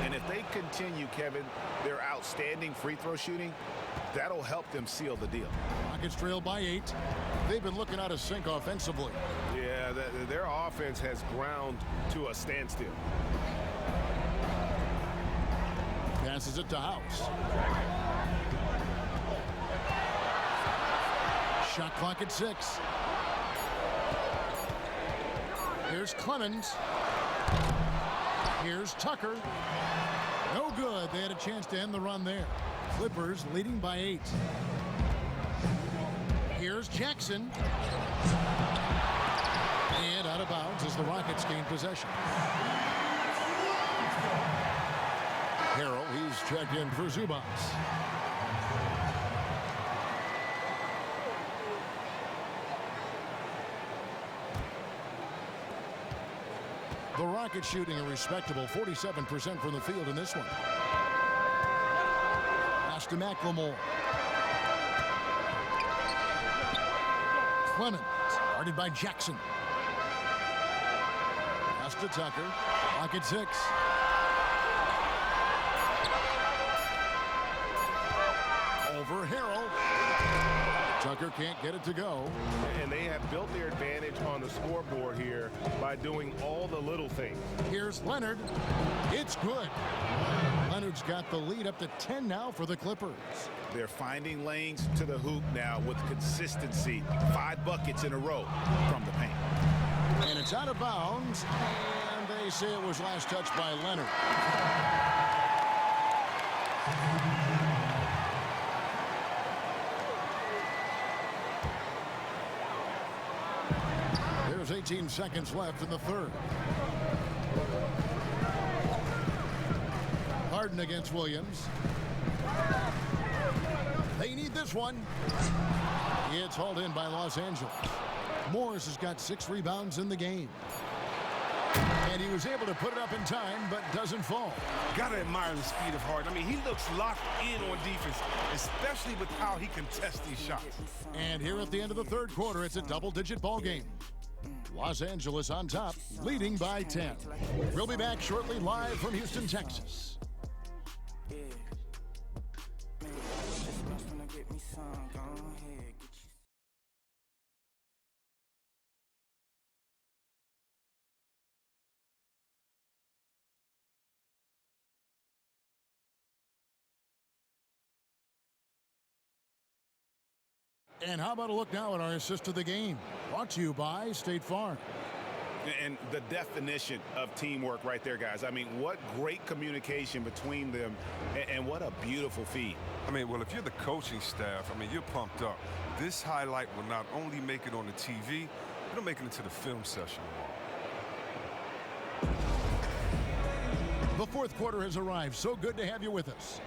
And if they continue, Kevin, their outstanding free throw shooting, that'll help them seal the deal. Rockets trail by 8. They've been looking out of sync offensively. Yeah, their offense has ground to a standstill. Passes it to House. Shot clock at 6. Here's Clemens. Here's Tucker. No good. They had a chance to end the run there. Clippers leading by 8. Here's Jackson. And out of bounds as the Rockets gain possession. Harrell, he's checked in for Zubas. The Rockets shooting a respectable 47% from the field in this one. Pass to McLemore. Clemens, guarded by Jackson. Pass to Tucker. Clock at 6. Over Harrell. Tucker can't get it to go. And they have built their advantage on the scoreboard here by doing all the little things. Here's Leonard. It's good. Leonard's got the lead up to 10 now for the Clippers. They're finding lanes to the hoop now with consistency. 5 buckets in a row from the paint. And it's out of bounds. And they say it was last touched by Leonard. There's 18 seconds left in the third. Harden against Williams. They need this one. It's hauled in by Los Angeles. Morris has got 6 rebounds in the game. And he was able to put it up in time, but doesn't fall. Gotta admire the speed of Harden. I mean, he looks locked in on defense, especially with how he contests these shots. And here at the end of the third quarter, it's a double-digit ball game. Los Angeles on top, leading by 10. We'll be back shortly live from Houston, Texas. And how about a look now at our assist of the game? Brought to you by State Farm. And the definition of teamwork right there, guys. I mean, what great communication between them, and what a beautiful feed. I mean, well, if you're the coaching staff, I mean, you're pumped up. This highlight will not only make it on the TV, it'll make it into the film session. The fourth quarter has arrived. So good to have you with us.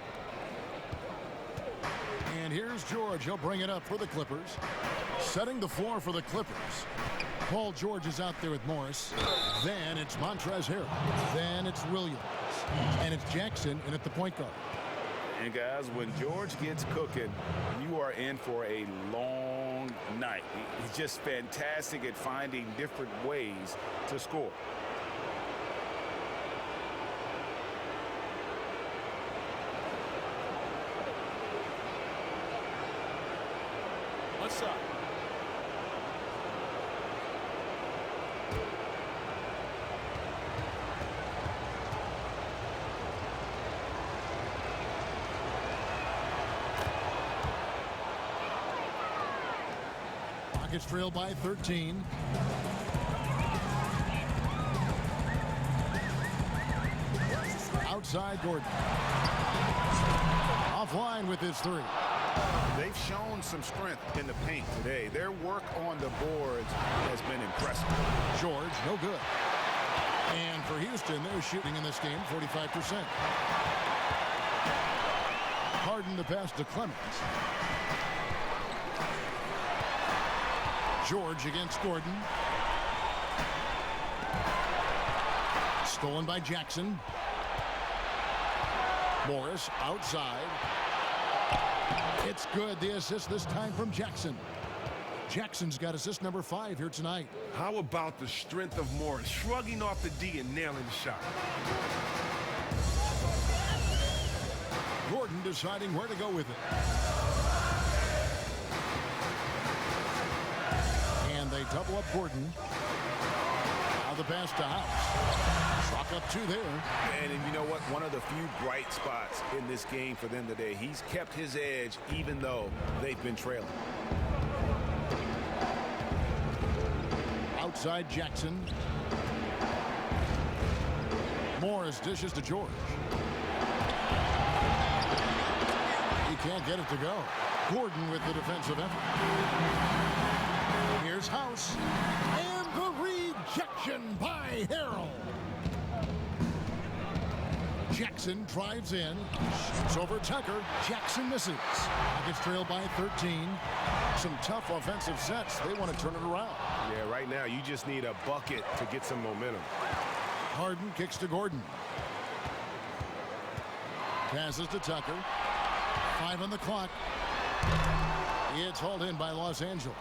And here's George. He'll bring it up for the Clippers. Setting the floor for the Clippers. Paul George is out there with Morris. Then it's Montrezl Harrell. Then it's Williams. And it's Jackson in at the point guard. And guys, when George gets cooking, you are in for a long night. He's just fantastic at finding different ways to score. What's up? Rockets trail by 13. Outside Gordon. Offline with his 3. They've shown some strength in the paint today. Their work on the boards has been impressive. George, no good. And for Houston, they're shooting in this game 45%. Harden the pass to Clemens. George against Gordon. Stolen by Jackson. Morris outside. It's good. The assist this time from Jackson. Jackson's got assist number 5 here tonight. How about the strength of Morris, shrugging off the D and nailing the shot? Gordon deciding where to go with it. And they double up Gordon. Now the pass to House. Chalk up 2 there. And you know what? One of the few bright spots in this game for them today. He's kept his edge even though they've been trailing. Outside Jackson. Morris dishes to George. He can't get it to go. Gordon with the defensive effort. Here's House. And the rejection by Harrell. Jackson drives in. Shoots over Tucker. Jackson misses. Nuggets trail by 13. Some tough offensive sets. They want to turn it around. Yeah, right now you just need a bucket to get some momentum. Harden kicks to Gordon. Passes to Tucker. 5 on the clock. It's hauled in by Los Angeles.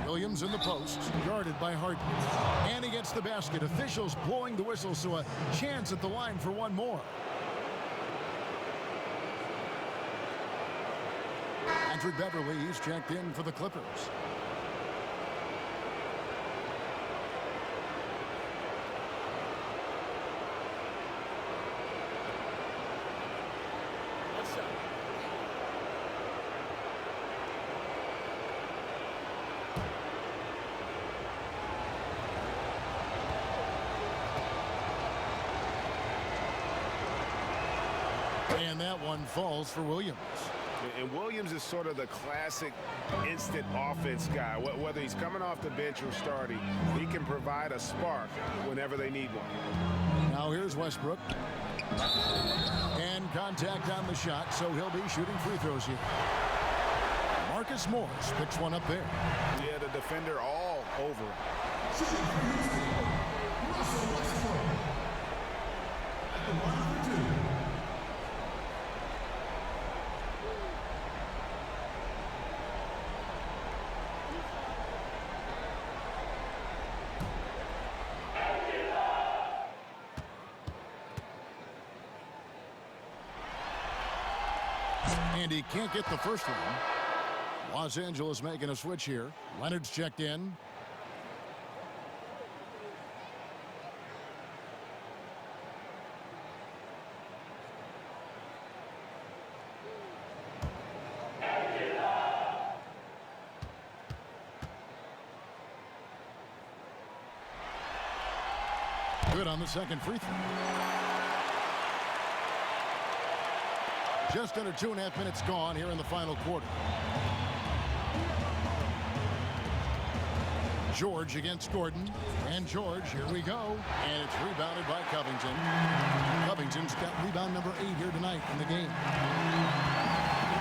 Williams in the post, guarded by Harden. And he gets the basket. Officials blowing the whistle, so a chance at the line for one more. Patrick Beverly, he's checked in for the Clippers. And that one falls for Williams. And Williams is sort of the classic instant offense guy. Whether he's coming off the bench or starting, he can provide a spark whenever they need one. Now here's Westbrook. And contact on the shot, so he'll be shooting free throws here. Marcus Morris picks one up there. Yeah, the defender all over him. And he can't get the first one. Los Angeles making a switch here. Leonard's checked in. Good on the second free throw. Just under 2.5 minutes gone here in the final quarter. George against Gordon. And George, here we go. And it's rebounded by Covington. Covington's got rebound number 8 here tonight in the game.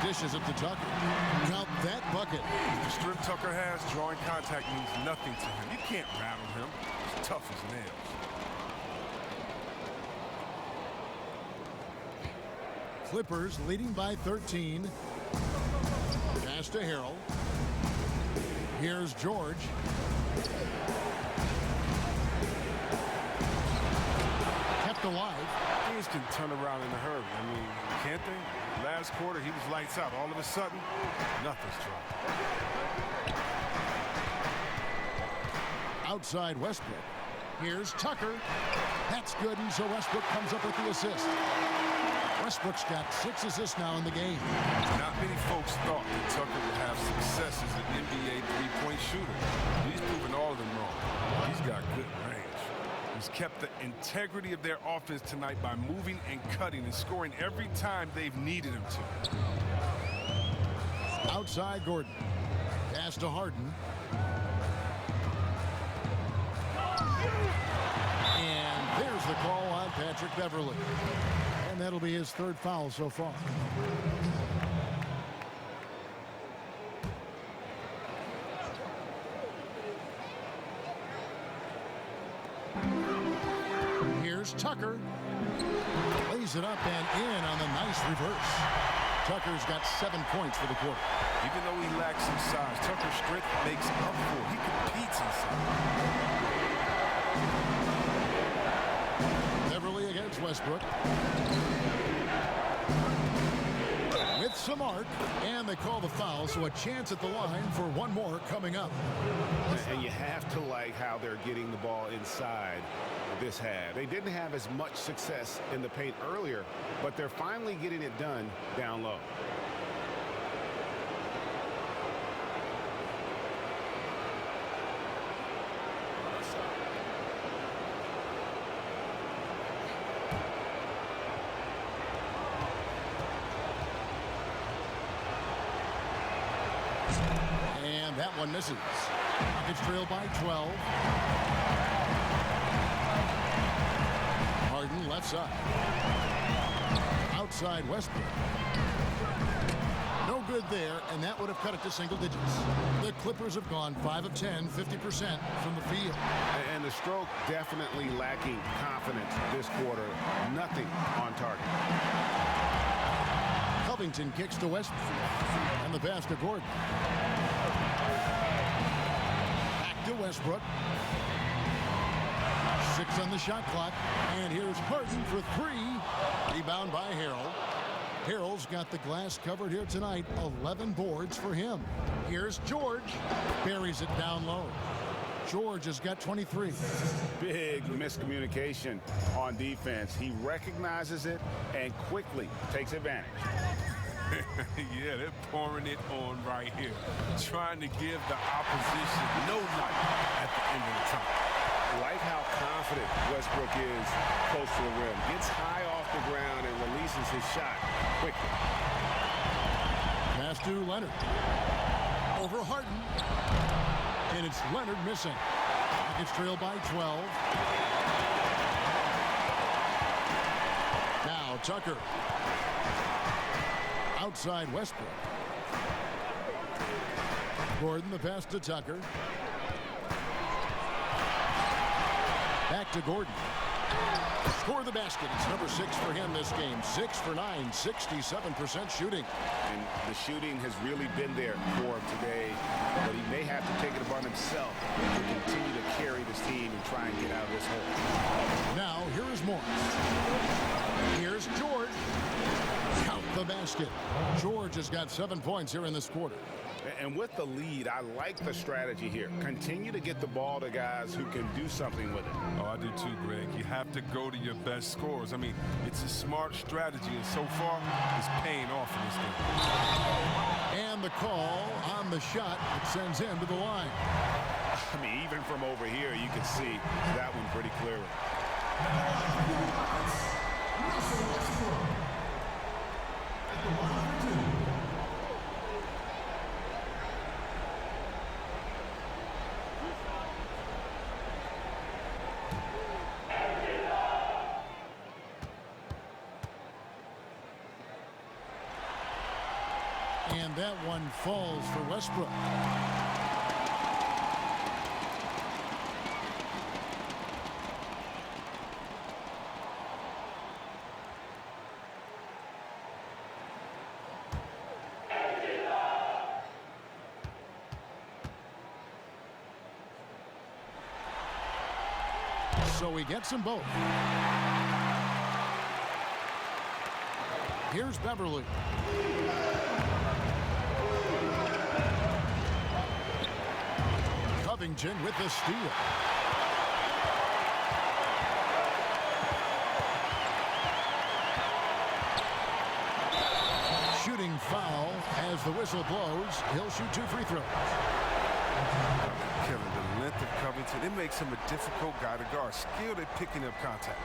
Dishes it to Tucker. Now that bucket. The strength Tucker has, drawing contact means nothing to him. You can't rattle him. He's tough as nails. Clippers leading by 13. Pass to Harrell. Here's George. Kept alive. Things can turn around in a hurry. I mean, can't they? Last quarter, he was lights out. All of a sudden, nothing's dropped. Outside Westbrook. Here's Tucker. That's good, and so Westbrook comes up with the assist. Westbrook's got 6 assists now in the game. Not many folks thought that Tucker would have success as an NBA three-point shooter. He's proven all of them wrong. He's got good range. He's kept the integrity of their offense tonight by moving and cutting and scoring every time they've needed him to. Outside Gordon. Pass to Harden. And there's the call on Patrick Beverly. And that'll be his 3rd foul so far. Here's Tucker. Lays it up and in on the nice reverse. Tucker's got 7 points for the quarter. Even though he lacks some size, Tucker's strength makes up for it. He competes inside. Beverly against Westbrook. With hits a mark, and they call the foul, so a chance at the line for one more coming up. And you have to like how they're getting the ball inside this half. They didn't have as much success in the paint earlier, but they're finally getting it done down low. That one misses. Rockets trail by 12. Harden left side. Outside Westbrook. No good there, and that would have cut it to single digits. The Clippers have gone 5 of 10, 50% from the field. And the stroke definitely lacking confidence this quarter. Nothing on target. Covington kicks to Westbrook. And the pass to Gordon. To Westbrook. 6 on the shot clock. And here's Harden for 3. Rebound by Harrell. Harrell's got the glass covered here tonight. 11 boards for him. Here's George. Buries it down low. George has got 23. Big miscommunication on defense. He recognizes it and quickly takes advantage. Yeah, they're pouring it on right here. Trying to give the opposition no light at the end of the time. Like how confident Westbrook is close to the rim. Gets high off the ground and releases his shot quickly. Pass to Leonard. Over Harden. And it's Leonard missing. Rockets trail by 12. Now Tucker. Outside Westbrook. Gordon, the pass to Tucker. Back to Gordon. Score the basket. It's number 6 for him this game. 6 for 9, 67% shooting. And the shooting has really been there for him today, but he may have to take it upon himself to continue to carry this team and try and get out of this hole. Now, here is Morris. Here's George. Count the basket. George has got 7 points here in this quarter. And with the lead, I like the strategy here. Continue to get the ball to guys who can do something with it. Oh, I do too, Greg. You have to go to your best scorers. I mean, it's a smart strategy, and so far, it's paying off in this game. And the call on the shot that sends him to the line. I mean, even from over here, you can see that one pretty clearly. And that one falls for Westbrook. So he gets them both. Here's Beverly. Covington with the steal. Shooting foul as the whistle blows. He'll shoot 2 free throws. Kevin, the length of Covington, it makes him a difficult guy to guard. Skilled at picking up contact.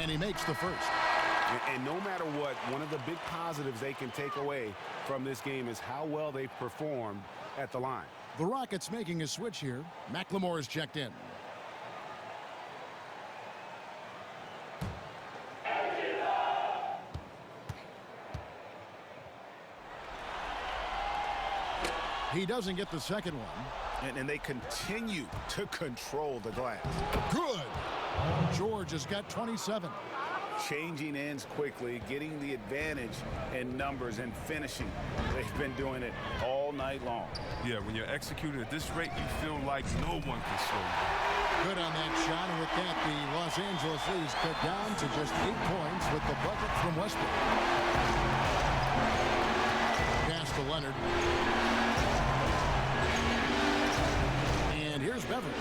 And he makes the first. And no matter what, one of the big positives they can take away from this game is how well they performed at the line. The Rockets making a switch here. McLemore is checked in. He doesn't get the second one. And they continue to control the glass. Good. George has got 27. Changing ends quickly, getting the advantage in numbers and finishing. They've been doing it all night long. Yeah, when you're executing at this rate, you feel like no one can slow you. Good on that shot, and with that, the Los Angeles lead is cut down to just 8 points with the bucket from Westbrook. Pass to Leonard. And here's Beverly.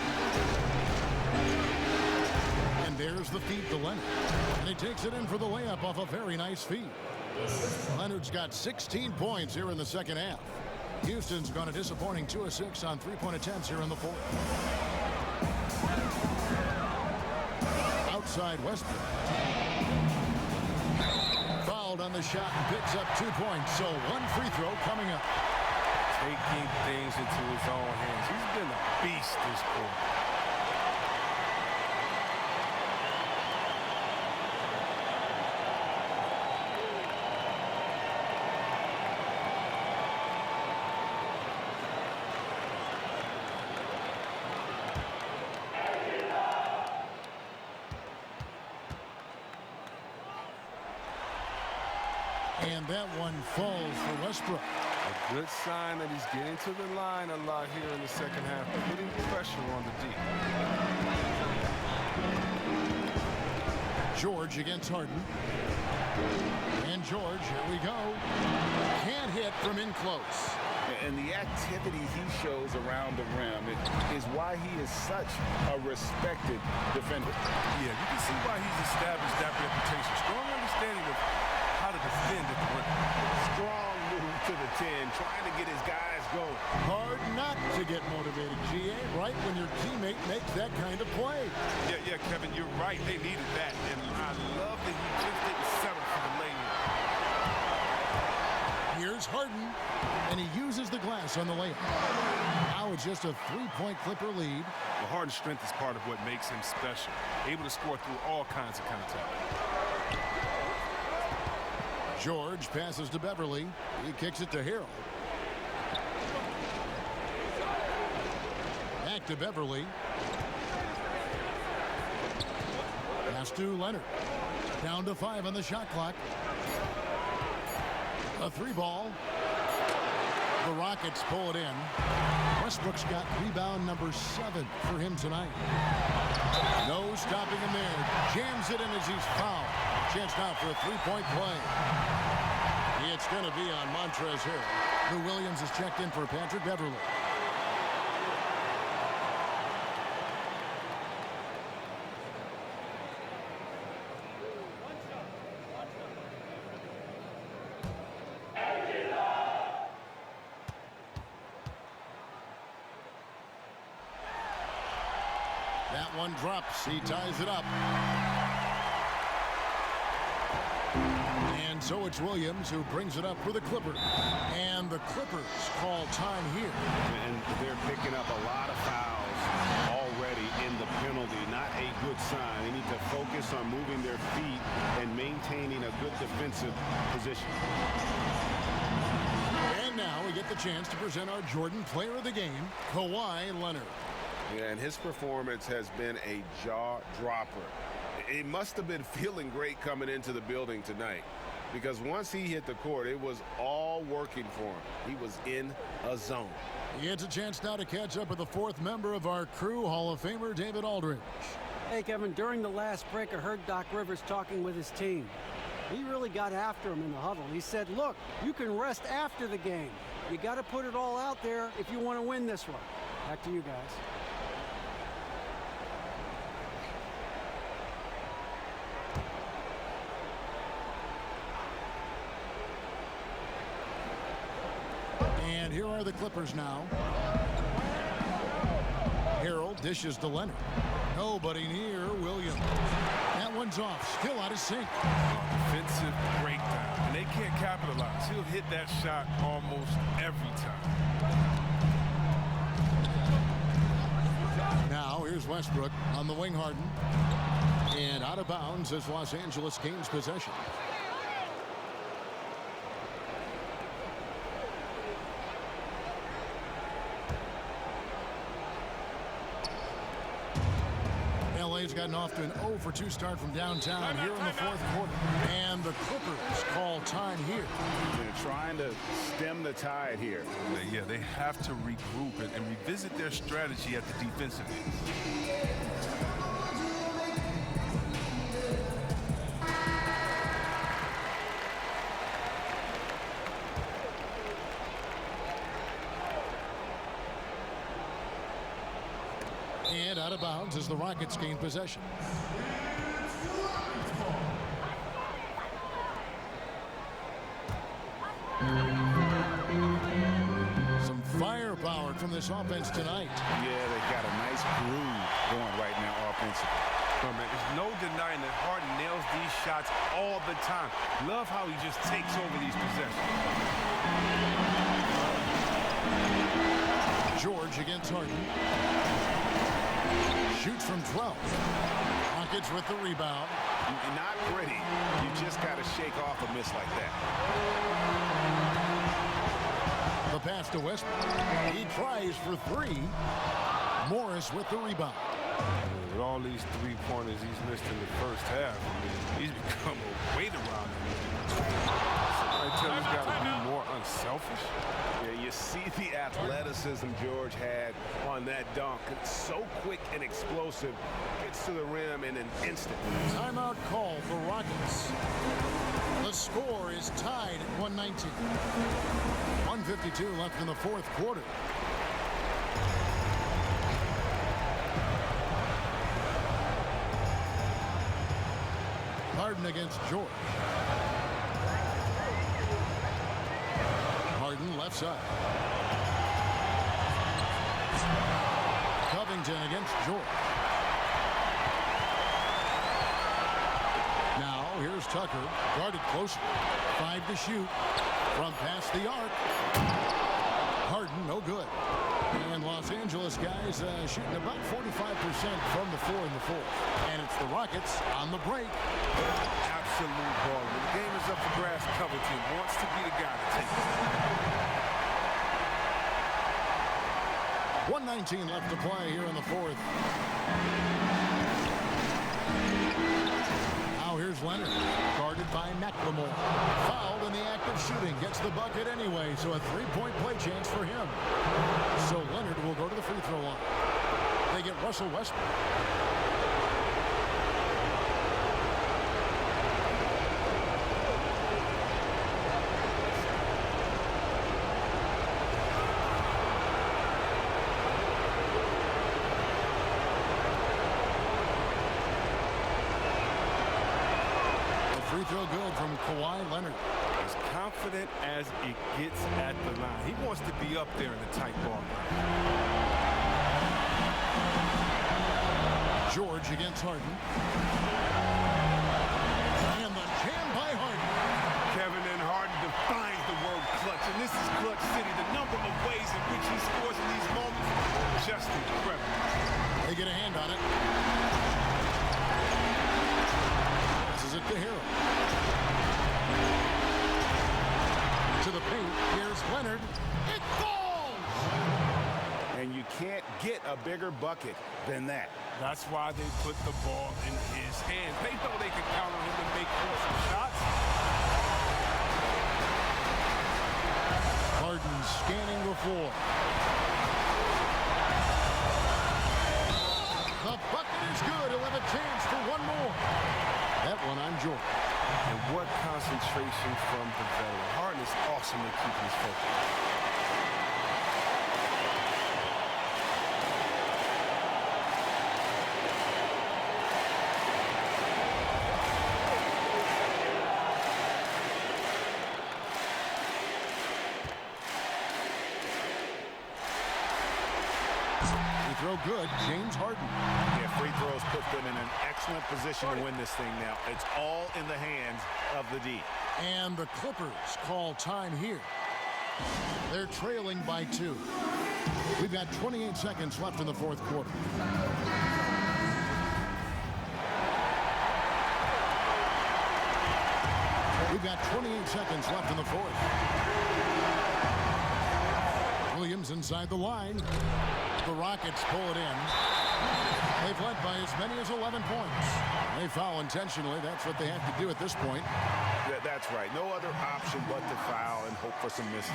And there's the feed to Leonard. And he takes it in for the layup off a very nice feed. Leonard's got 16 points here in the second half. Houston's gone a disappointing 2 of 6 on three-point attempts here in the fourth. Outside Westbrook. Fouled on the shot and picks up 2 points. So one free throw coming up. Taking things into his own hands. He's been a beast this quarter. And that one falls for Westbrook. A good sign that he's getting to the line a lot here in the second half, putting pressure on the D. George against Harden. And George, here we go. Can't hit from in close. And the activity he shows around the rim is why he is such a respected defender. Yeah, you can see why he's established that reputation. Strong understanding of how to defend at the rim. Strong move to the 10, trying to get his guys going. Hard not to get motivated, GA, right when your teammate makes that kind of play. Yeah, Kevin, you're right. They needed that. And I love that he just didn't settle for the lay-in. Here's Harden, and he uses the glass on the layup. Now it's just a 3-point Clipper lead. Well, Harden's strength is part of what makes him special. Able to score through all kinds of contact. George passes to Beverly. He kicks it to Harrell. Back to Beverly. Pass to Leonard. Down to 5 on the shot clock. A 3-ball. The Rockets pull it in. Westbrook's got rebound number 7 for him tonight. No stopping him there. Jams it in as he's fouled. Chance now for a 3-point play. It's going to be on Montrezl Harrell. Lou Williams is checked in for Patrick Beverly. That one drops. He ties it up. And so it's Williams who brings it up for the Clippers. And the Clippers call time here. And they're picking up a lot of fouls already in the penalty. Not a good sign. They need to focus on moving their feet and maintaining a good defensive position. And now we get the chance to present our Jordan Player of the Game, Kawhi Leonard. Yeah, and his performance has been a jaw-dropper. He must have been feeling great coming into the building tonight, because once he hit the court, it was all working for him. He was in a zone. He gets a chance now to catch up with the 4th member of our crew, Hall of Famer David Aldridge. Hey, Kevin, during the last break, I heard Doc Rivers talking with his team. He really got after him in the huddle. He said, look, you can rest after the game. You got to put it all out there if you want to win this one. Back to you guys. And here are the Clippers now. Harrell dishes to Leonard. Nobody near Williams. That one's off. Still out of sync. Defensive breakdown. And they can't capitalize. He'll hit that shot almost every time. Now here's Westbrook on the wing. Harden. And out of bounds as Los Angeles gains possession. LA's gotten off to an 0 for 2 start from downtown here in the fourth quarter. And the Clippers call time here. They're trying to stem the tide here. Yeah, they have to regroup and revisit their strategy at the defensive end. And out of bounds as the Rockets gain possession. Some firepower from this offense tonight. Yeah, they've got a nice groove going right now offensively. Oh, man, there's no denying that Harden nails these shots all the time. Love how he just takes over these possessions. George against Harden. Shoots from 12. Rockets with the rebound. Not pretty. You just got to shake off a miss like that. The pass to Westbrook. He tries for 3. Morris with the rebound. With all these three-pointers he's missed in the first half, I mean, he's become a weight around him. I tell you, he's got to be more unselfish. Yeah, you see the athleticism George had on that dunk. It's so quick and explosive. Gets to the rim in an instant. Timeout call for Rockets. The score is tied at 119. 1:52 left in the fourth quarter. Harden against George. Harden left side. Covington against George. Now here's Tucker, guarded closer. 5 to shoot from past the arc. Harden, no good. And Los Angeles guys shooting about 45% from the floor in the fourth. And it's the Rockets on the break. Absolute ball. When the game is up for grabs, Covington wants to be the guy to take it. 1:19 left to play here in the fourth. Now here's Leonard, guarded by McLemore. Fouled in the act of shooting, gets the bucket anyway, so a 3-point play chance for him. So Leonard will go to the free throw line. They get Russell Westbrook. Free throw good from Kawhi Leonard. As confident as it gets at the line. He wants to be up there in the tight ball. George against Harden. And the jam by Harden. Kevin and Harden defines the word clutch. And this is Clutch City. The number of ways in which he scores in these moments, just incredible. They get a hand on it. This is it to Hero. To the paint. Here's Leonard. It falls! And you can't get a bigger bucket than that. That's why they put the ball in his hands. They know they can count on him to make awesome shots. Harden scanning the floor. The bucket is good. He'll have a chance for one more. That one on George. And what concentration from the veteran. Harden is awesome at keeping his focus. Throw good, James Harden. Yeah, free throws put them in an excellent position to win this thing now. It's all in the hands of the D. And the Clippers call time here. They're trailing by 2. We've got 28 seconds left in the fourth quarter. We've got 28 seconds left in the fourth. Williams inside the line. The Rockets pull it in. They've led by as many as 11 points. They foul intentionally. That's what they have to do at this point. That's right. No other option but to foul and hope for some misses.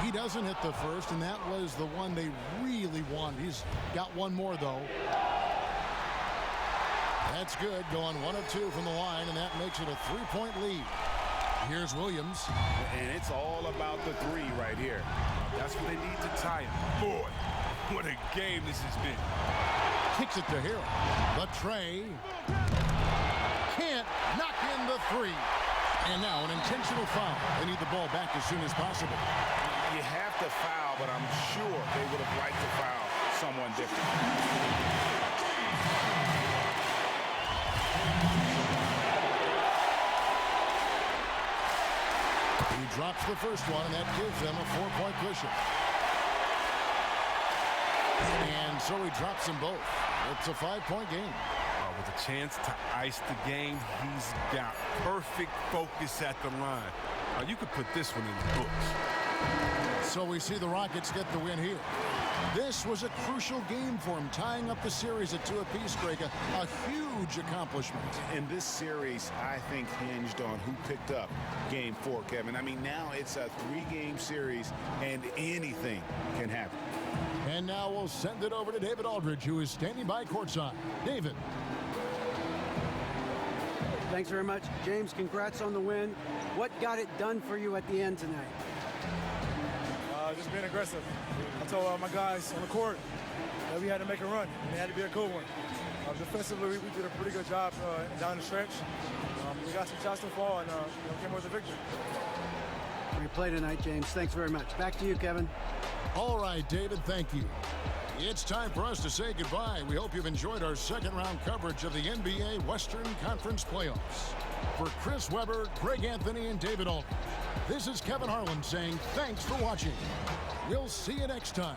He doesn't hit the first, and that was the one they really wanted. He's got one more, though. That's good, going 1 of 2 from the line, and that makes it a 3-point lead. Here's Williams. And it's all about the three right here. That's what they need to tie it. Boy, what a game this has been. Kicks it to Hero. The tray. Can't knock in the three. And now an intentional foul. They need the ball back as soon as possible. You have to foul, but I'm sure they would have liked to foul someone different. He drops the first one, and that gives them a 4-point cushion. And so he drops them both. It's a 5-point game. With a chance to ice the game, he's got perfect focus at the line. You could put this one in the books. So we see the Rockets get the win here. This was a crucial game for him, tying up the series at 2 apiece, Greg. A huge accomplishment. And this series, I think, hinged on who picked up Game 4, Kevin. I mean, now it's a 3-game series, and anything can happen. And now we'll send it over to David Aldridge, who is standing by courtside. David. Thanks very much. James, congrats on the win. What got it done for you at the end tonight? Just being aggressive. I told my guys on the court that we had to make a run, and it had to be a good one. Defensively, we did a pretty good job down the stretch. We got some shots to fall and came with the victory. Great play tonight, James. Thanks very much. Back to you, Kevin. All right, David, thank you. It's time for us to say goodbye. We hope you've enjoyed our second-round coverage of the NBA Western Conference Playoffs. For Chris Webber, Greg Anthony, and David Aldridge, this is Kevin Harlan saying thanks for watching. We'll see you next time.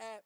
App